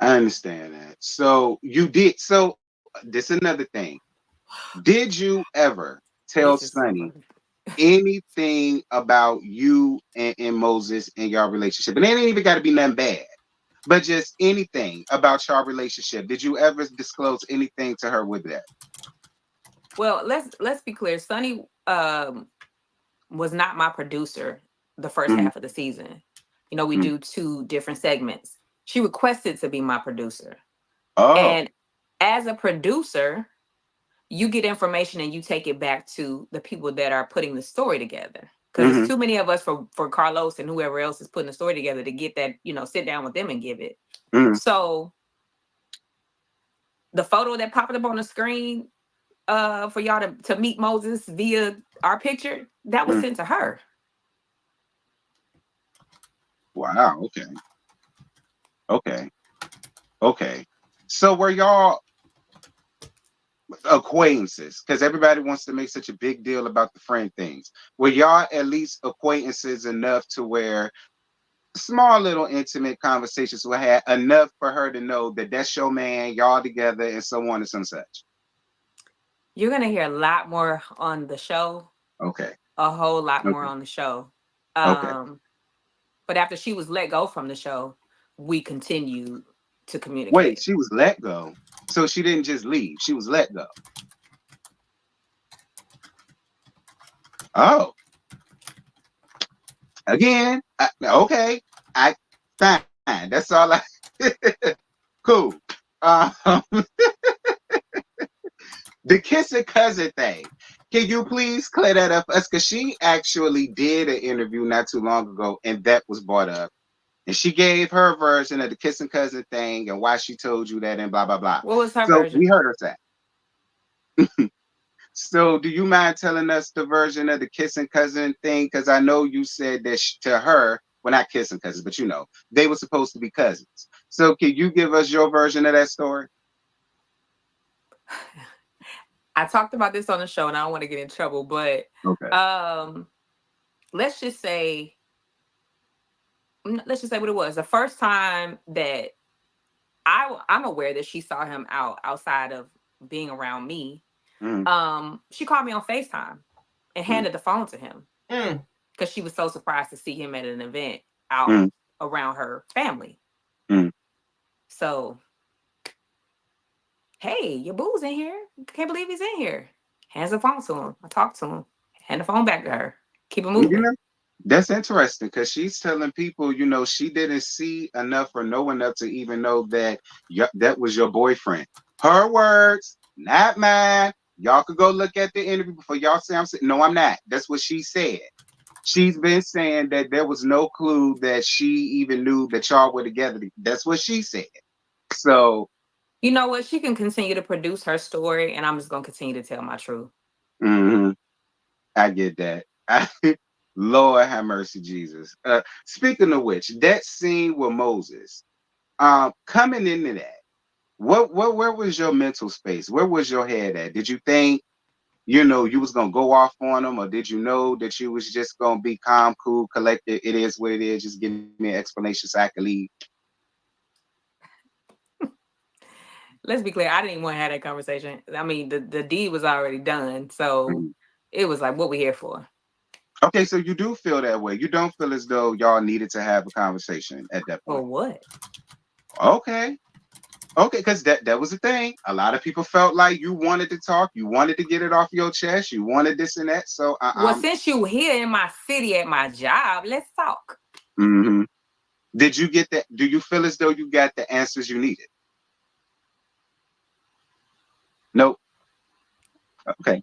I understand that. So you did. So this is another thing. Did you ever tell This is Sonny so anything about you and Moses and your relationship? And it ain't even got to be nothing bad, but just anything about your relationship. Did you ever disclose anything to her with that? Well, let's be clear. Sonny was not my producer the first Mm-hmm. half of the season. You know, we do 2 different segments. She requested to be my producer. Oh. And as a producer, you get information and you take it back to the people that are putting the story together. Because it's too many of us for Carlos and whoever else is putting the story together to get that, you know, sit down with them and give it. Mm-hmm. So the photo that popped up on the screen for y'all to meet Moses via our picture, that was sent to her. Wow. Okay. So were y'all acquaintances? Because everybody wants to make such a big deal about the friend things. Were y'all at least acquaintances enough to where small little intimate conversations were had enough for her to know that that's your man, y'all together, and so on and some such? You're gonna hear a lot more on the show. Okay. A whole lot more on the show. Okay. But after she was let go from the show, we continued to communicate. Wait, she was let go. So she didn't just leave. She was let go. Oh. Again. Okay. Fine. That's all I cool. The kissing cousin thing. Can you please clear that up for us? Because she actually did an interview not too long ago, and that was brought up. And she gave her version of the kissing cousin thing and why she told you that and blah, blah, blah. What was her So version? we heard her say. So do you mind telling us the version of the kissing cousin thing? Because I know you said that to her, well, not kissing cousins, but you know, they were supposed to be cousins. So can you give us your version of that story? I talked about this on the show and I don't want to get in trouble, but Okay. let's just say what it was. The first time that I'm aware that she saw him outside of being around me, she called me on FaceTime and handed the phone to him because she was so surprised to see him at an event out around her family. So, hey, your boo's in here. Can't believe he's in here. Hands the phone to him. I talked to him. Hand the phone back to her. Keep it moving. You know, that's interesting because she's telling people, you know, she didn't see enough or know enough to even know that that was your boyfriend. Her words, not mine. Y'all could go look at the interview before y'all say I'm saying. No, I'm not. That's what she said. She's been saying that there was no clue that she even knew that y'all were together. That's what she said. So, you know what? She can continue to produce her story, and I'm just gonna continue to tell my truth. I get that. Lord have mercy, Jesus. Speaking of which, that scene with Moses, coming into that, where was your mental space? Where was your head at? Did you think, you know, you was gonna go off on him, or did you know that you was just gonna be calm, cool, collected? It is what it is. Just give me an explanation so I can leave. Let's be clear. I didn't even want to have that conversation. I mean, the deed was already done, so it was like, what we here for? Okay, so you do feel that way. You don't feel as though y'all needed to have a conversation at that point. For what? Okay, because that was the thing. A lot of people felt like you wanted to talk, you wanted to get it off your chest, you wanted this and that. So, well, since you here in my city at my job, let's talk. Did you get that? Do you feel as though you got the answers you needed? Nope. Okay.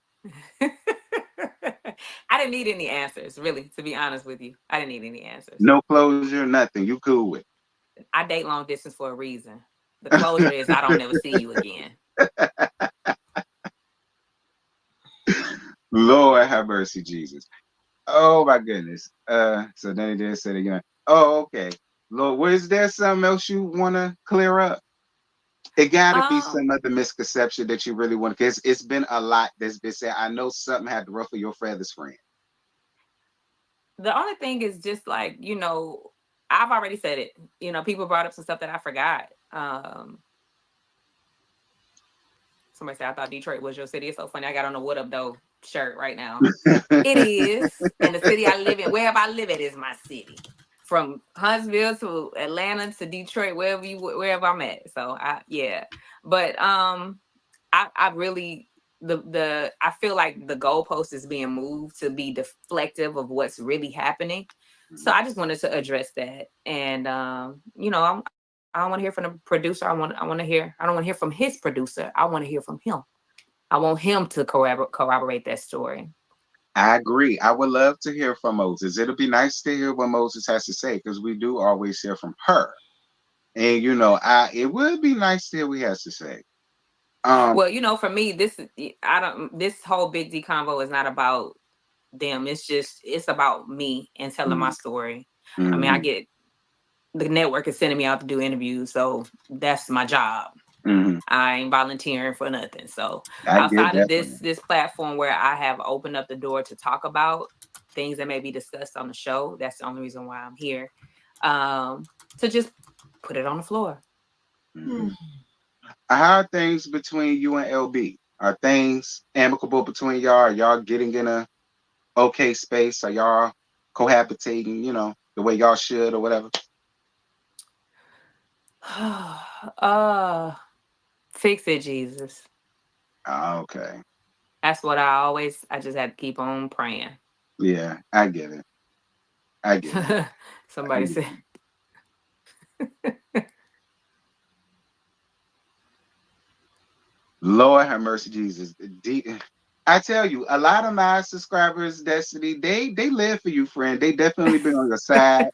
I didn't need any answers, really, to be honest with you. I didn't need any answers. No closure, nothing. You cool with it. I date long distance for a reason. The closure is I don't never see you again. Lord have mercy, Jesus. Oh my goodness. So then he did say it again. Oh, okay. Lord, was there something else you want to clear up? It gotta be some other misconception that you really want, because it's been a lot that's been said. I know something had to ruffle your feathers, friend. The only thing is just like, I've already said it. People brought up some stuff that I forgot. Somebody said, I thought Detroit was your city. It's so funny. I got on a What Up Though shirt right now. It is. And the city I live in, wherever I live at is my city. From Huntsville to Atlanta to Detroit, wherever I'm at. So but I really I feel like the goalpost is being moved to be deflective of what's really happening. So I just wanted to address that, and I don't want to hear from the producer. I don't want to hear from his producer. I want to hear from him. I want him to corroborate that story. I agree. I would love to hear from Moses. It'll be nice to hear what Moses has to say, because we do always hear from her. And it would be nice to hear what he has to say. Well, for me, this whole Big D convo is not about them. It's about me and telling my story. I mean, I get the network is sending me out to do interviews, so that's my job. I ain't volunteering for nothing. So outside of this platform where I have opened up the door to talk about things that may be discussed on the show, that's the only reason why I'm here. To just put it on the floor. How are things between you and LB? Are things amicable between y'all? Are y'all getting in a okay space? Are y'all cohabitating, the way y'all should or whatever? Fix it, Jesus. Okay. That's what I just had to keep on praying. Yeah, I get it. Somebody said. Lord have mercy, Jesus. I tell you, a lot of my subscribers, Destiny, they live for you, friend. They definitely been on your side.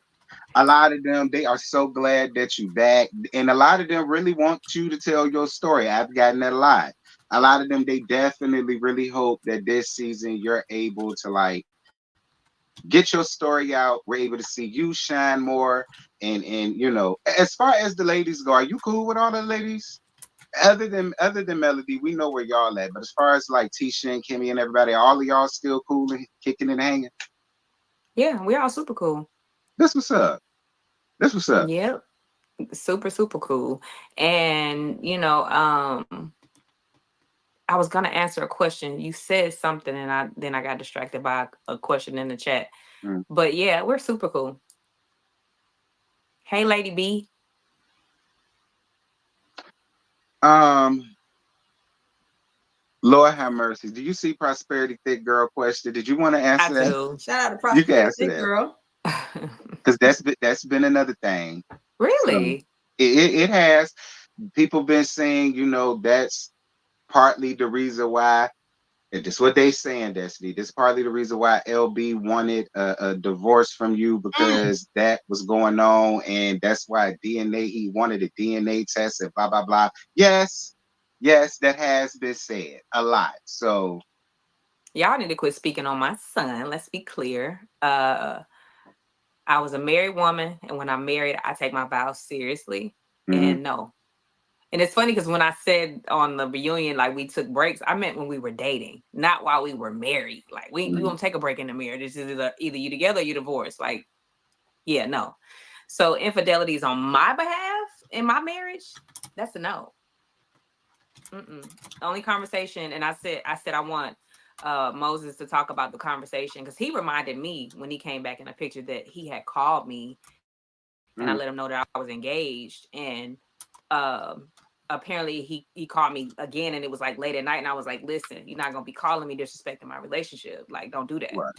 A lot of them, they are so glad that you back. And a lot of them really want you to tell your story. I've gotten that a lot. A lot of them, they definitely really hope that this season you're able to get your story out. We're able to see you shine more. And as far as the ladies go, are you cool with all the ladies? Other than Melody, we know where y'all at. But as far as Tisha and Kimmy and everybody, all of y'all still cool and kicking and hanging? Yeah, we all super cool. That's what's up. Yep. Super, super cool. And I was gonna answer a question. You said something, and I got distracted by a question in the chat. But yeah, we're super cool. Hey, Lady B. Lord have mercy. Do you see Prosperity Thick Girl question? Did you want to answer that? Do. Shout out to Prosperity Thick Girl. Because that's been another thing. Really? So it has. People been saying, that's partly the reason why. That's what they saying, Destiny. This is partly the reason why LB wanted a divorce from you, because that was going on, and that's why he wanted a DNA test and blah blah blah. Yes, that has been said a lot. So y'all need to quit speaking on my son. Let's be clear. I was a married woman, and when I'm married, I take my vows seriously. And no. And it's funny because when I said on the reunion, we took breaks, I meant when we were dating, not while we were married. We won't take a break in the marriage. This is either you together or you divorced. No. So infidelity is on my behalf in my marriage. That's a no. The only conversation, and I said I want Moses to talk about the conversation, because he reminded me when he came back in a picture that he had called me, and I let him know that I was engaged, and apparently he called me again, and it was late at night, and I was like, listen, you're not gonna be calling me disrespecting my relationship. Don't do that. Right.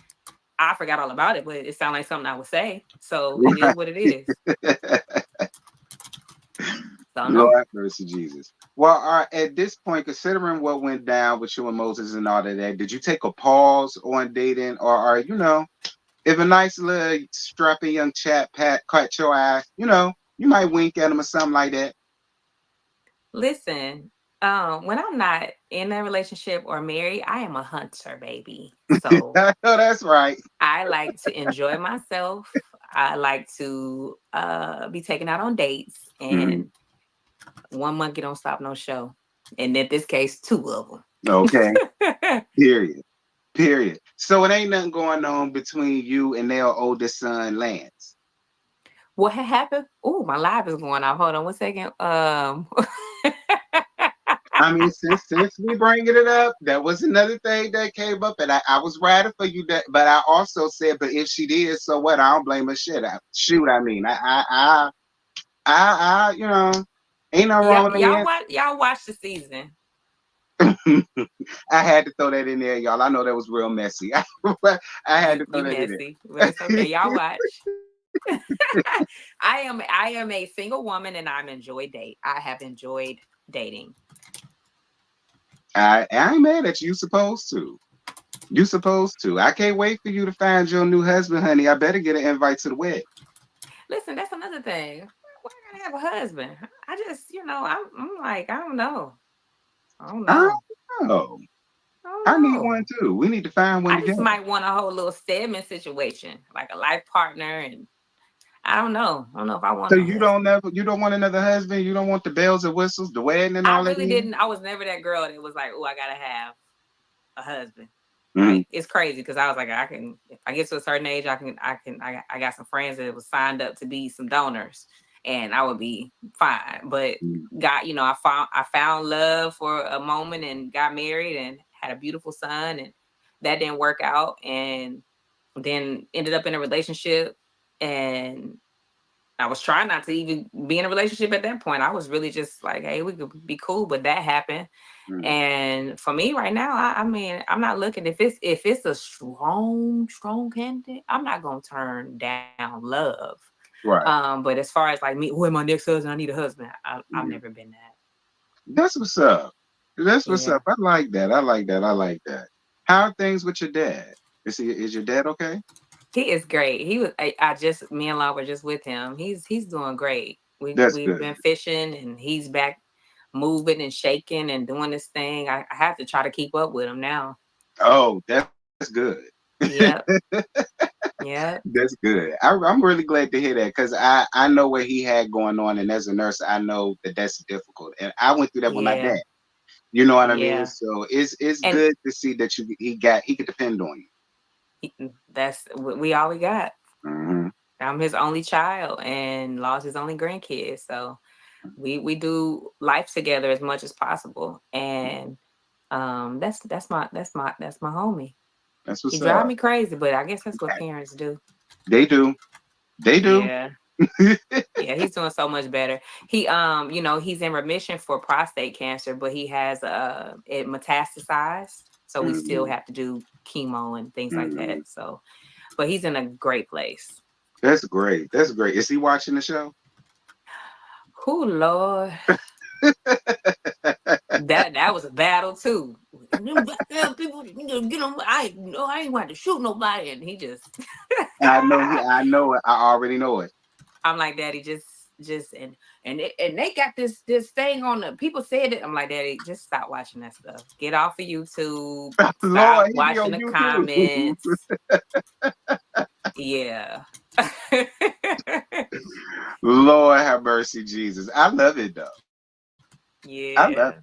I forgot all about it, but it sounded like something I would say. So it is what it is. So, no. Lord mercy, Jesus. Well, at this point, considering what went down with you and Moses and all of that, did you take a pause on dating, or are if a nice little strapping young chap caught your eye, you might wink at him or something like that? Listen, when I'm not in a relationship or married, I am a hunter, baby. So no, that's right. I like to enjoy myself. I like to be taken out on dates, and One monkey don't stop no show. And in this case, 2 of them. Okay. Period. So it ain't nothing going on between you and their oldest son, Lance. What had happened? Oh, my live is going off. Hold on 1 second. I mean, since we bringing it up, that was another thing that came up, and I was riding for you. That, but I also said, but if she did, so what? I don't blame her. Shit, I mean, you know, ain't no wrong with y'all watch the season. I had to throw that in there, y'all. I know that was real messy. I had to throw that in there. But it's okay. Y'all watch. I am a single woman, and I have enjoyed dating. I ain't mad at you. You supposed to. You supposed to. I can't wait for you to find your new husband, honey. I better get an invite to the wedding. Listen, that's another thing. Why I gotta have a husband? I just, I'm like, I don't know. I need one too. We need to find one I together. just might want a whole little Stedman situation, like a life partner, and I don't know. I don't know if I want. So you don't want another husband. You don't want the bells and whistles, the wedding, and all that. I really didn't. I was never that girl that was like, oh, I gotta have a husband. Mm-hmm. Like, it's crazy because I was like, if I get to a certain age, I got some friends that was signed up to be some donors, and I would be fine. But God, I found love for a moment and got married and had a beautiful son, and that didn't work out, and then ended up in a relationship, and I was trying not to even be in a relationship at that point. I was really just like, hey, we could be cool, but that happened. Mm-hmm. And for me right now, I mean, I'm not looking, if it's a strong candidate, I'm not gonna turn down love. Right. But as far as like me, who am my next husband? I need a husband. I've never been that. That's what's up. That's what's up. I like that. How are things with your dad? Is your dad okay? He is great. Me and Law were just with him. He's doing great. We've been fishing, and he's back moving and shaking and doing this thing. I have to try to keep up with him now. Oh, that's good. Yeah. Yeah. That's good. I'm really glad to hear that, because I know what he had going on, and as a nurse, I know that's difficult. And I went through that with my dad. You know what I mean? So it's good to see that he could depend on you. That's we all we got. Mm-hmm. I'm his only child, and Law's his only grandkid. So we do life together as much as possible. And that's my homie. That's what's he drive up. me crazy, but I guess that's what parents do. They do. Yeah. Yeah, he's doing so much better. He he's in remission for prostate cancer, but he has it metastasized. So we still have to do chemo and things like that. So, but he's in a great place. That's great. That's great. Is he watching the show? Oh Lord. that was a battle too. People get on. I ain't want to shoot nobody, and he just. I know it. I already know it. I'm like, Daddy, just and they got this thing on the people said it. I'm like, Daddy, just stop watching that stuff. Get off of YouTube. Stop Lord, watching the comments. Yeah. Lord have mercy, Jesus. I love it though. Yeah. I love it.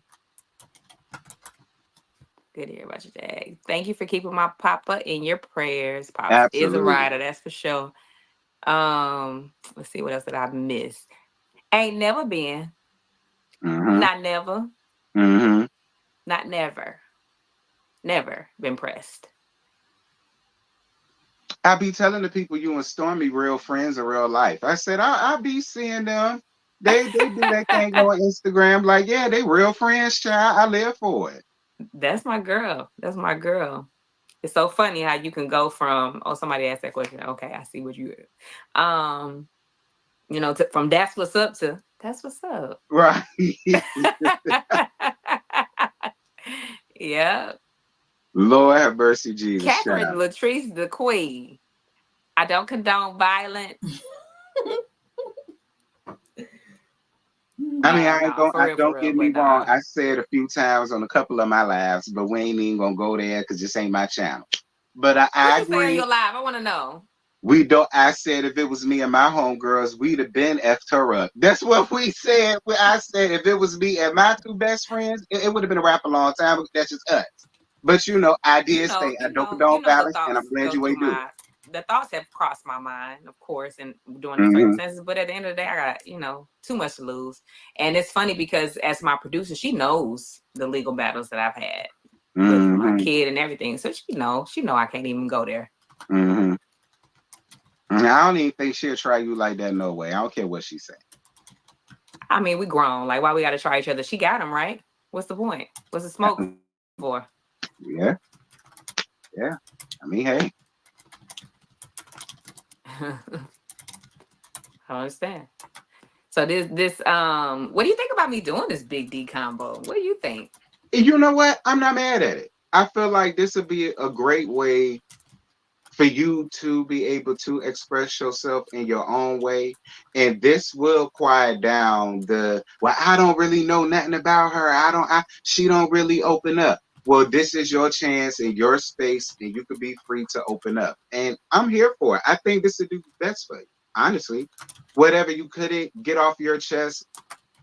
Good to hear about your dad. Thank you for keeping my papa in your prayers. Papa is a rider, that's for sure. Let's see what else did I miss. Ain't never been. Mm-hmm. Not never. Mm-hmm. Not never. Never been pressed. I be telling the people you and Stormy real friends in real life. I said I be seeing them. They do that thing on Instagram. Like, yeah, they real friends, child. I live for it. That's my girl. It's so funny how you can go from, somebody asked that question. Okay, I see what you from that's what's up to that's what's up. Right. Yeah. Lord have mercy, Jesus. Catherine Latrice, the queen. I don't condone violence. I mean, don't get me wrong. I said a few times on a couple of my lives, but we ain't even gonna go there because this ain't my channel. But I agree. What you say on your live? I want to know. We don't. I said if it was me and my homegirls, we'd have been effed her up. That's what we said. I said if it was me and my two best friends, it would have been a wrap a long time. That's just us. But I did say I don't condone the violence, and I'm thoughts glad go you through ain't do it. the thoughts have crossed my mind, of course, and during the Mm-hmm. circumstances. But at the end of the day, I got too much to lose. And it's funny because as my producer, she knows the legal battles that I've had with my kid and everything. So she know I can't even go there. Mm-hmm. I don't even think she'll try you like that. No way. I don't care what she say. I mean, we grown. Like, why we got to try each other? She got him right. What's the point? What's the smoke for? Yeah. Yeah. I mean, hey. I understand. So this what do you think about me doing this Big D combo? What do you think? You know what? I'm not mad at it. I feel like this would be a great way for you to be able to express yourself in your own way. And this will quiet down I don't really know nothing about her. She don't really open up. Well, this is your chance in your space, and you could be free to open up. And I'm here for it. I think this would do best for you. Honestly, whatever you couldn't get off your chest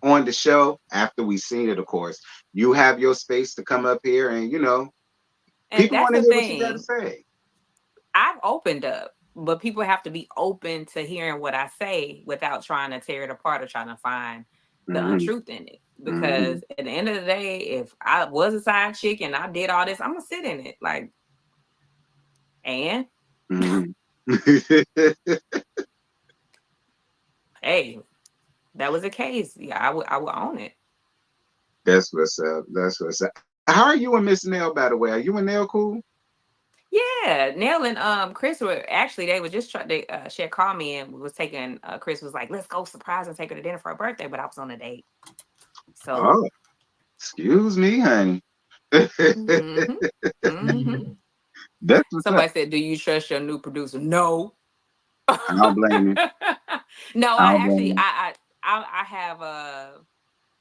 on the show after we seen it, of course, you have your space to come up here and And people that's want to the hear what you got to thing. say. I've opened up, but people have to be open to hearing what I say without trying to tear it apart or trying to find the untruth in it. Because at the end of the day, if I was a side chick and I did all this, I'm gonna sit in it. Like, and hey, that was the case. Yeah, I would own it. That's what's up. That's what's up. How are you and Miss Nell, by the way? Are you and Nell cool? Yeah, Nell and Chris were actually, they were just she had called me and was taking Chris was like, let's go surprise and take her to dinner for her birthday, but I was on a date. So excuse me, honey. That's what's somebody up. said, do you trust your new producer? No. I don't blame you. No, I I don't blame actually you.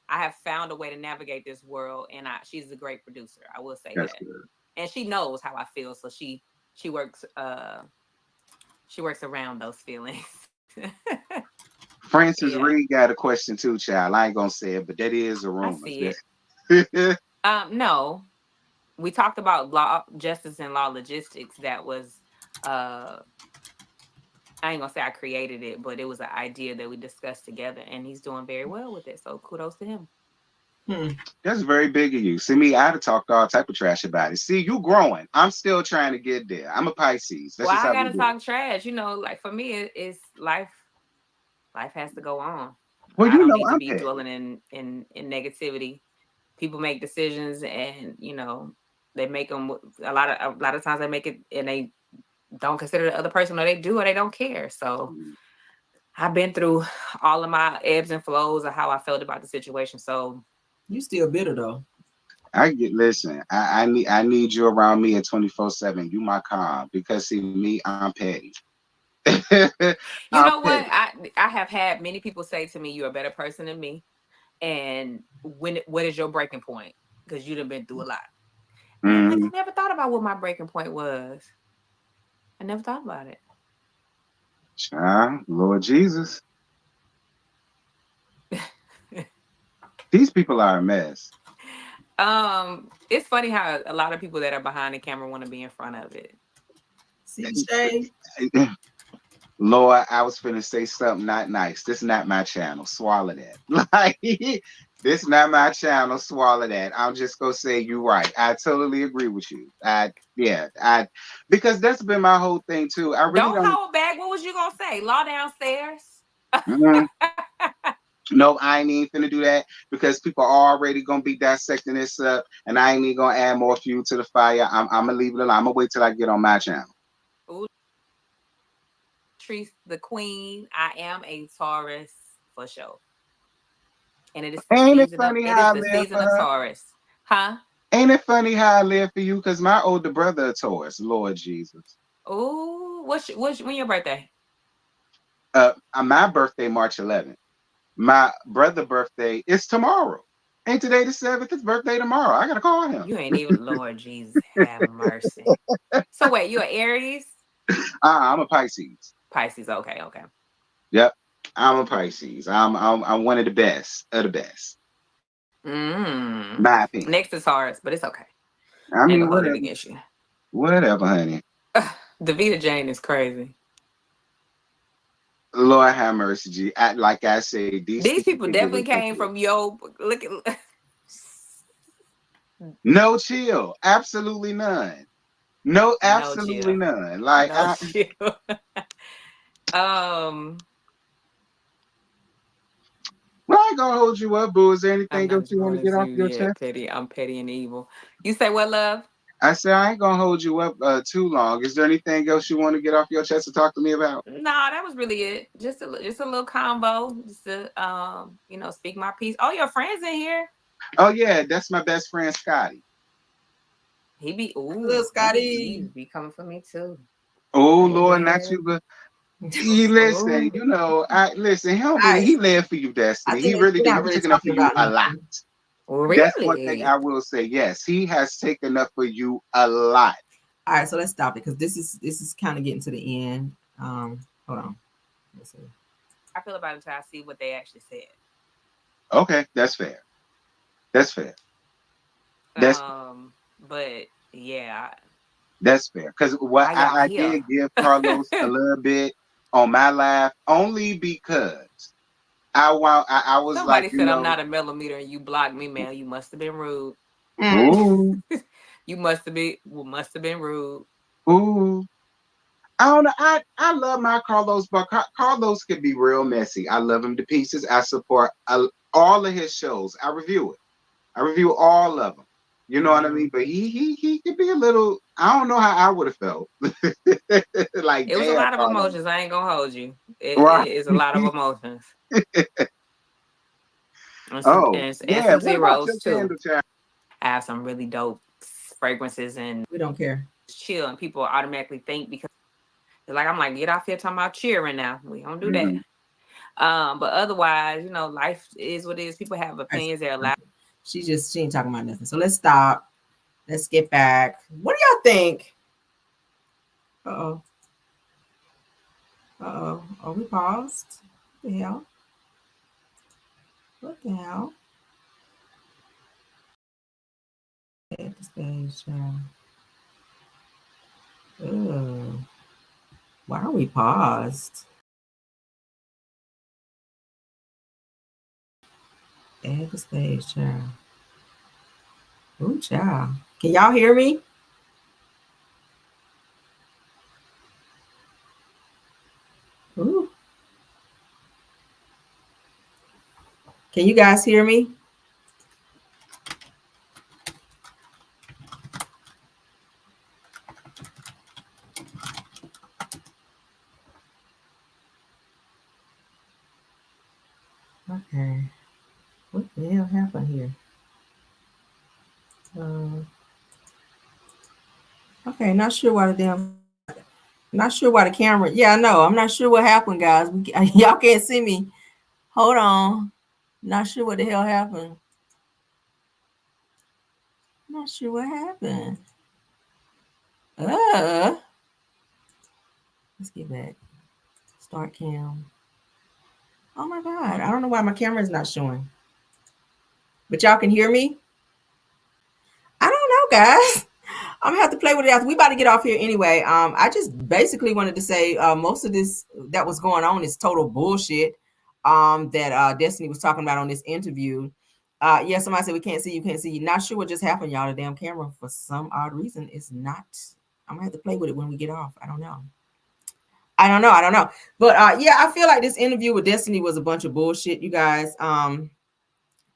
I have found a way to navigate this world, and she's a great producer. I will say That's that. good. And she knows how I feel, so she works around those feelings. Francis Reed got a question too, child. I ain't gonna say it, but that is a rumor. I see it. No, we talked about law, justice, and law logistics. That was I ain't gonna say I created it, but it was an idea that we discussed together, and he's doing very well with it. So kudos to him. That's very big of you. See me, I'd have talked all type of trash about it. See, you growing. I'm still trying to get there. I'm a Pisces. That's just I how gotta we do talk trash. Like for me, it's life. Life has to go on. Well, I don't need to I'm be petty. dwelling in negativity. People make decisions, and they make them a lot of times. They make it, and they don't consider the other person, or they do, or they don't care. So I've been through all of my ebbs and flows of how I felt about the situation. So you still bitter though. Listen, I need you around me at 24/7. You my calm, because see me, I'm petty. you know what? I have had many people say to me, "You're a better person than me." And what is your breaking point? Because you've been through a lot. And I'm like, I never thought about what my breaking point was. I never thought about it. Child, Lord Jesus. These people are a mess. It's funny how a lot of people that are behind the camera want to be in front of it. See, Shay? Lord, I was finna say something not nice. This is not my channel. Swallow that. Like, this not my channel. Swallow that. I'm just gonna say you right. I totally agree with you. Because that's been my whole thing too. I really don't hold back. What was you gonna say? Law downstairs. No, I ain't even finna do that, because people are already gonna be dissecting this up, and I ain't even gonna add more fuel to the fire. I'm gonna leave it alone. I'm gonna wait till I get on my channel. Ooh, Trees the queen. I am a Taurus for sure. And it is the Ain't it season of funny how I live season for of her? Taurus. Huh? Ain't it funny how I live for you? Because my older brother is Taurus. Lord Jesus. Ooh, when your birthday? My birthday, March 11th. My brother's birthday is tomorrow. Ain't today the 7th? His birthday tomorrow. I gotta call him. You ain't even Lord Jesus have mercy. So wait, you're Aries? I'm a Pisces. Pisces. Okay. Yep. I'm a Pisces. I'm one of the best of the best. My opinion. Next is Taurus, but it's okay. I Ain't mean, gonna hold it whatever. against you. Whatever, honey. Davita Jane is crazy. Lord have mercy, G. Like I say, these These people people can get definitely what they came get. from yo. Look at. No chill. Absolutely none. No, No absolutely chill. none. Like No chill. Well, I ain't gonna hold you up, boo. Is there I'm anything not else as you want grown to get as off you. your Yeah, chest? petty. I'm petty and evil. You say what, love? I said I ain't gonna hold you up too long. Is there anything else you want to get off your chest to talk to me about? No, that was really it. Just a little combo. Just to speak my piece. Oh, your friends in here. Oh yeah, that's my best friend Scotty. He be Little Scotty. he be coming for me too. Oh Hey, Lord, not Dad. you, but you listen. Ooh. I listen. He don't All really. right, He lived for you, I Destiny. He think really we're did. He not was really taking up for talking you about a lot. nothing. That's one thing Really? I will say. Yes, he has taken up for you a lot. All right, so let's stop it because this is kind of getting to the end. Hold on. Let's see. I feel about it until I see what they actually said. Okay, that's fair. That's fair. But yeah. That's fair. Because what Why y'all I here? did give Carlos a little bit on my laugh only because I was like, Somebody said I'm not a millimeter and you blocked me, man. You must have been rude. ooh, You must have been rude. ooh. I don't know. I love my Carlos, but Carlos could be real messy. I love him to pieces. I support all of his shows. I review it. I review all of them. You know what I mean? But he could be a little. I don't know how I would have felt. Like, It was a damn, lot of Carlos. emotions. I ain't gonna hold you. Right. It is a lot of emotions. Oh, And yeah. some What about your zeros too. candle child? I have some really dope fragrances and We don't care. chill, and people automatically think because they're like, I'm like, get off here talking about cheering now. We don't do that. Mm-hmm. But otherwise, life is what it is. People have opinions. They're allowed. She ain't talking about nothing. So let's stop. Let's get back. What do y'all think? Uh-oh. Uh-oh. Are we paused? What the hell? What the hell? At the stage, oh. Why are we paused? Add the stage, child. Ooh, child. Can y'all hear me? Ooh. Can you guys hear me? Okay. What the hell happened here? Okay, not sure why the camera. Yeah, no, I'm not sure what happened, guys. Y'all can't see me. Hold on. Not sure what the hell happened. Not sure what happened. Let's get back. Start cam. Oh my God. I don't know why my camera is not showing. But y'all can hear me? I don't know, guys. I'm gonna have to play with it after. We about to get off here anyway. I just basically wanted to say most of this that was going on is total bullshit. That Destiny was talking about on this interview. Yeah, somebody said we can't see you, can't see you. Not sure what just happened, y'all. The damn camera for some odd reason is not. I'm gonna have to play with it when we get off. I don't know. But yeah, I feel like this interview with Destiny was a bunch of bullshit, you guys. I'm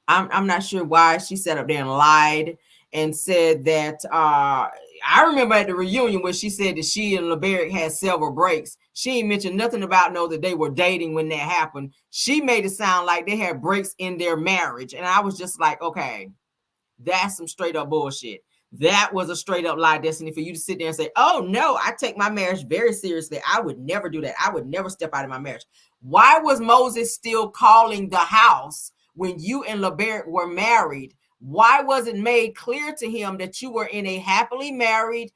not sure why she sat up there and lied and said that I remember at the reunion when she said that she and LeBerick had several breaks. She ain't mentioned nothing about that they were dating when that happened. She made it sound like they had breaks in their marriage. And I was just like, okay, that's some straight up bullshit. That was a straight up lie, Destiny, for you to sit there and say, oh no, I take my marriage very seriously. I would never do that. I would never step out of my marriage. Why was Moses still calling the house when you and LeBerick were married? Why was it made clear to him that you were in a happily married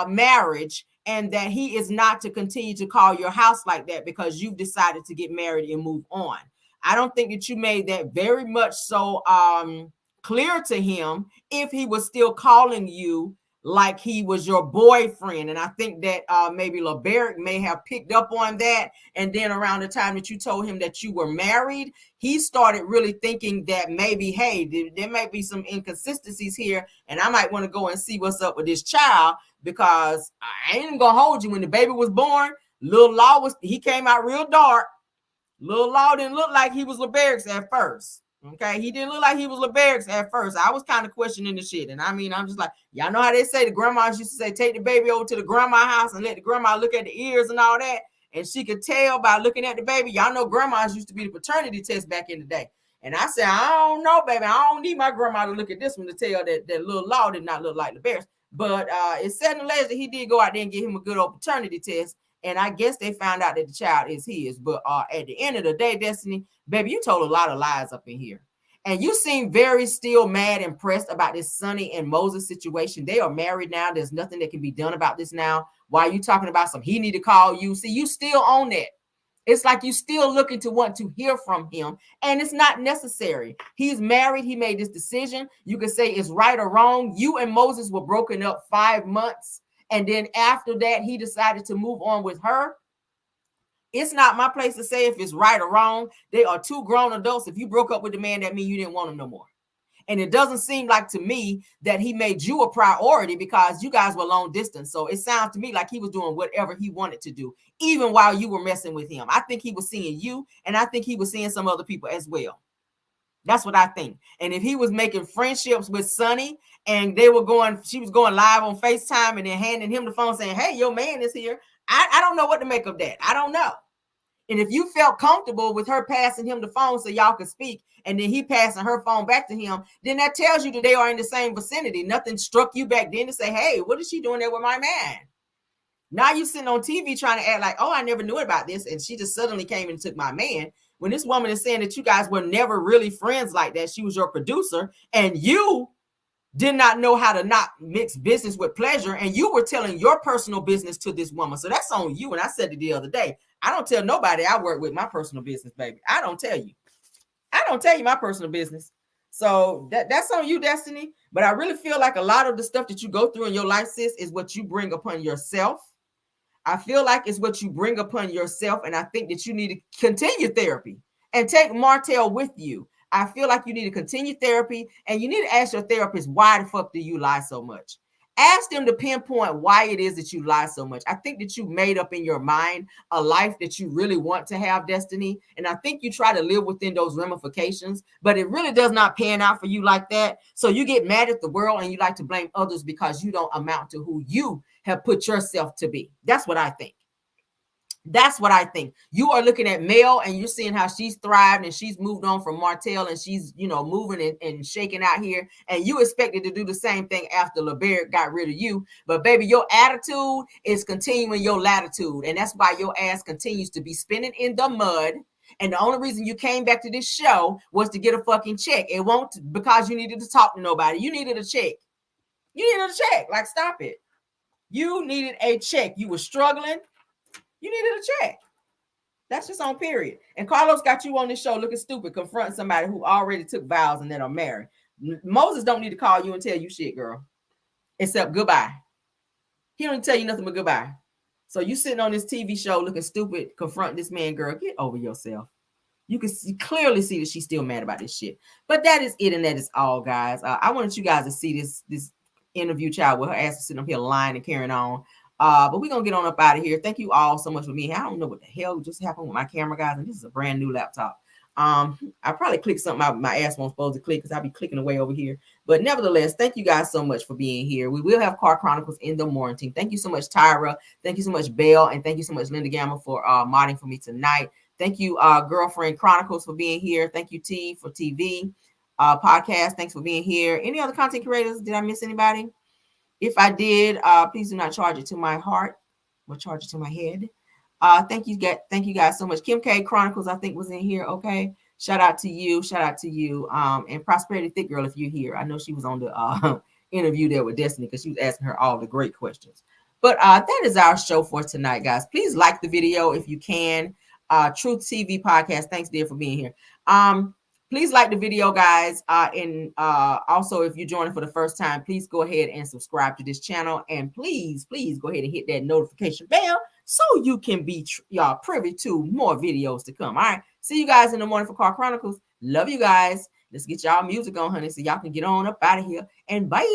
marriage and that he is not to continue to call your house like that because you've decided to get married and move on. I don't think that you made that very much so clear to him if he was still calling you like he was your boyfriend. And I think that maybe LeBerick may have picked up on that. And then around the time that you told him that you were married, he started really thinking that maybe, hey, there might be some inconsistencies here, and I might want to go and see what's up with this child, because I ain't gonna hold you. When the baby was born, Lil Law he came out real dark. Lil Law didn't look like he was LeBerick's at first. Okay, he didn't look like he was LeBerick's at first. I was kind of questioning the shit. And I mean, I'm just like, y'all know how they say the grandmas used to say, take the baby over to the grandma house and let the grandma look at the ears and all that. And she could tell by looking at the baby. Y'all know grandmas used to be the paternity test back in the day. And I said, I don't know, baby. I don't need my grandma to look at this one to tell that Lil Law did not look like LeBerick's. But it said in the letter that he did go out there and give him a good old paternity test. And I guess they found out that the child is his. But at the end of the day, Destiny, baby, you told a lot of lies up in here. And you seem very still mad and pressed about this Sonny and Moses situation. They are married now. There's nothing that can be done about this now. Why are you talking about some he need to call you? See, you still on that. It's like you still looking to want to hear from him. And it's not necessary. He's married. He made this decision. You could say it's right or wrong. You and Moses were broken up 5 months. And then after that, he decided to move on with her. It's not my place to say if it's right or wrong. They are two grown adults. If you broke up with the man, that means you didn't want him no more. And it doesn't seem like to me that he made you a priority because you guys were long distance. So it sounds to me like he was doing whatever he wanted to do, even while you were messing with him. I think he was seeing you, and I think he was seeing some other people as well. That's what I think. And if he was making friendships with Sonny and she was going live on FaceTime and then handing him the phone saying, hey, your man is here. I don't know what to make of that. I don't know. And if you felt comfortable with her passing him the phone so y'all could speak, and then he passing her phone back to him, then that tells you that they are in the same vicinity. Nothing struck you back then to say, hey, what is she doing there with my man? Now you sitting on TV trying to act like, oh, I never knew about this, and she just suddenly came and took my man. When this woman is saying that you guys were never really friends like that, she was your producer, and you did not know how to not mix business with pleasure, and you were telling your personal business to this woman. So that's on you. And I said it the other day. I don't tell nobody I work with my personal business, baby. I don't tell you. I don't tell you my personal business. So that's on you, Destiny. But I really feel like a lot of the stuff that you go through in your life, sis, is what you bring upon yourself. I feel like it's what you bring upon yourself. And I think that you need to continue therapy and take Martell with you. I feel like you need to continue therapy, and you need to ask your therapist, why the fuck do you lie so much? Ask them to pinpoint why it is that you lie so much. I think that you made up in your mind a life that you really want to have, Destiny. And I think you try to live within those ramifications, but it really does not pan out for you like that. So you get mad at the world and you like to blame others because you don't amount to who you have put yourself to be. That's what I think. That's what I think. You are looking at Mel and you're seeing how she's thrived and she's moved on from Martell and she's, moving and shaking out here. And you expected to do the same thing after LeBerick got rid of you. But baby, your attitude is continuing your latitude. And that's why your ass continues to be spinning in the mud. And the only reason you came back to this show was to get a fucking check. It won't because you needed to talk to nobody. You needed a check. You needed a check. Like, stop it. You needed a check. You were struggling. You needed a check. That's just on period. And Carlos got you on this show looking stupid, confronting somebody who already took vows and then are married. Moses don't need to call you and tell you shit, girl. Except goodbye. He don't tell you nothing but goodbye. So you sitting on this TV show looking stupid, confronting this man, girl. Get over yourself. You can clearly see that she's still mad about this shit. But that is it, and that is all, guys. I wanted you guys to see this interview child with her ass sitting up here lying and carrying on. But we're going to get on up out of here. Thank you all so much for being here. I don't know what the hell just happened with my camera, guys. And this is a brand new laptop. I probably clicked something my ass won't supposed to click because I'll be clicking away over here. But nevertheless, thank you guys so much for being here. We will have Car Chronicles in the morning. Thank you so much, Tyra. Thank you so much, Belle. And thank you so much, Linda Gamma, for modding for me tonight. Thank you, Girlfriend Chronicles, for being here. Thank you, T, for TV podcast. Thanks for being here. Any other content creators? Did I miss anybody? If I did, please do not charge it to my heart or charge it to my head. Thank you guys so much. Kim K Chronicles, I think, was in here. Okay. Shout out to you. And Prosperity Thick Girl, if you're here. I know she was on the interview there with Destiny because she was asking her all the great questions. But that is our show for tonight, guys. Please like the video if you can. Truth TV podcast. Thanks, dear, for being here. Please like the video, guys. And also, if you're joining for the first time, please go ahead and subscribe to this channel. And please go ahead and hit that notification bell so you can be y'all privy to more videos to come. All right. See you guys in the morning for Car Chronicles. Love you guys. Let's get y'all music on, honey, so y'all can get on up out of here. And bye.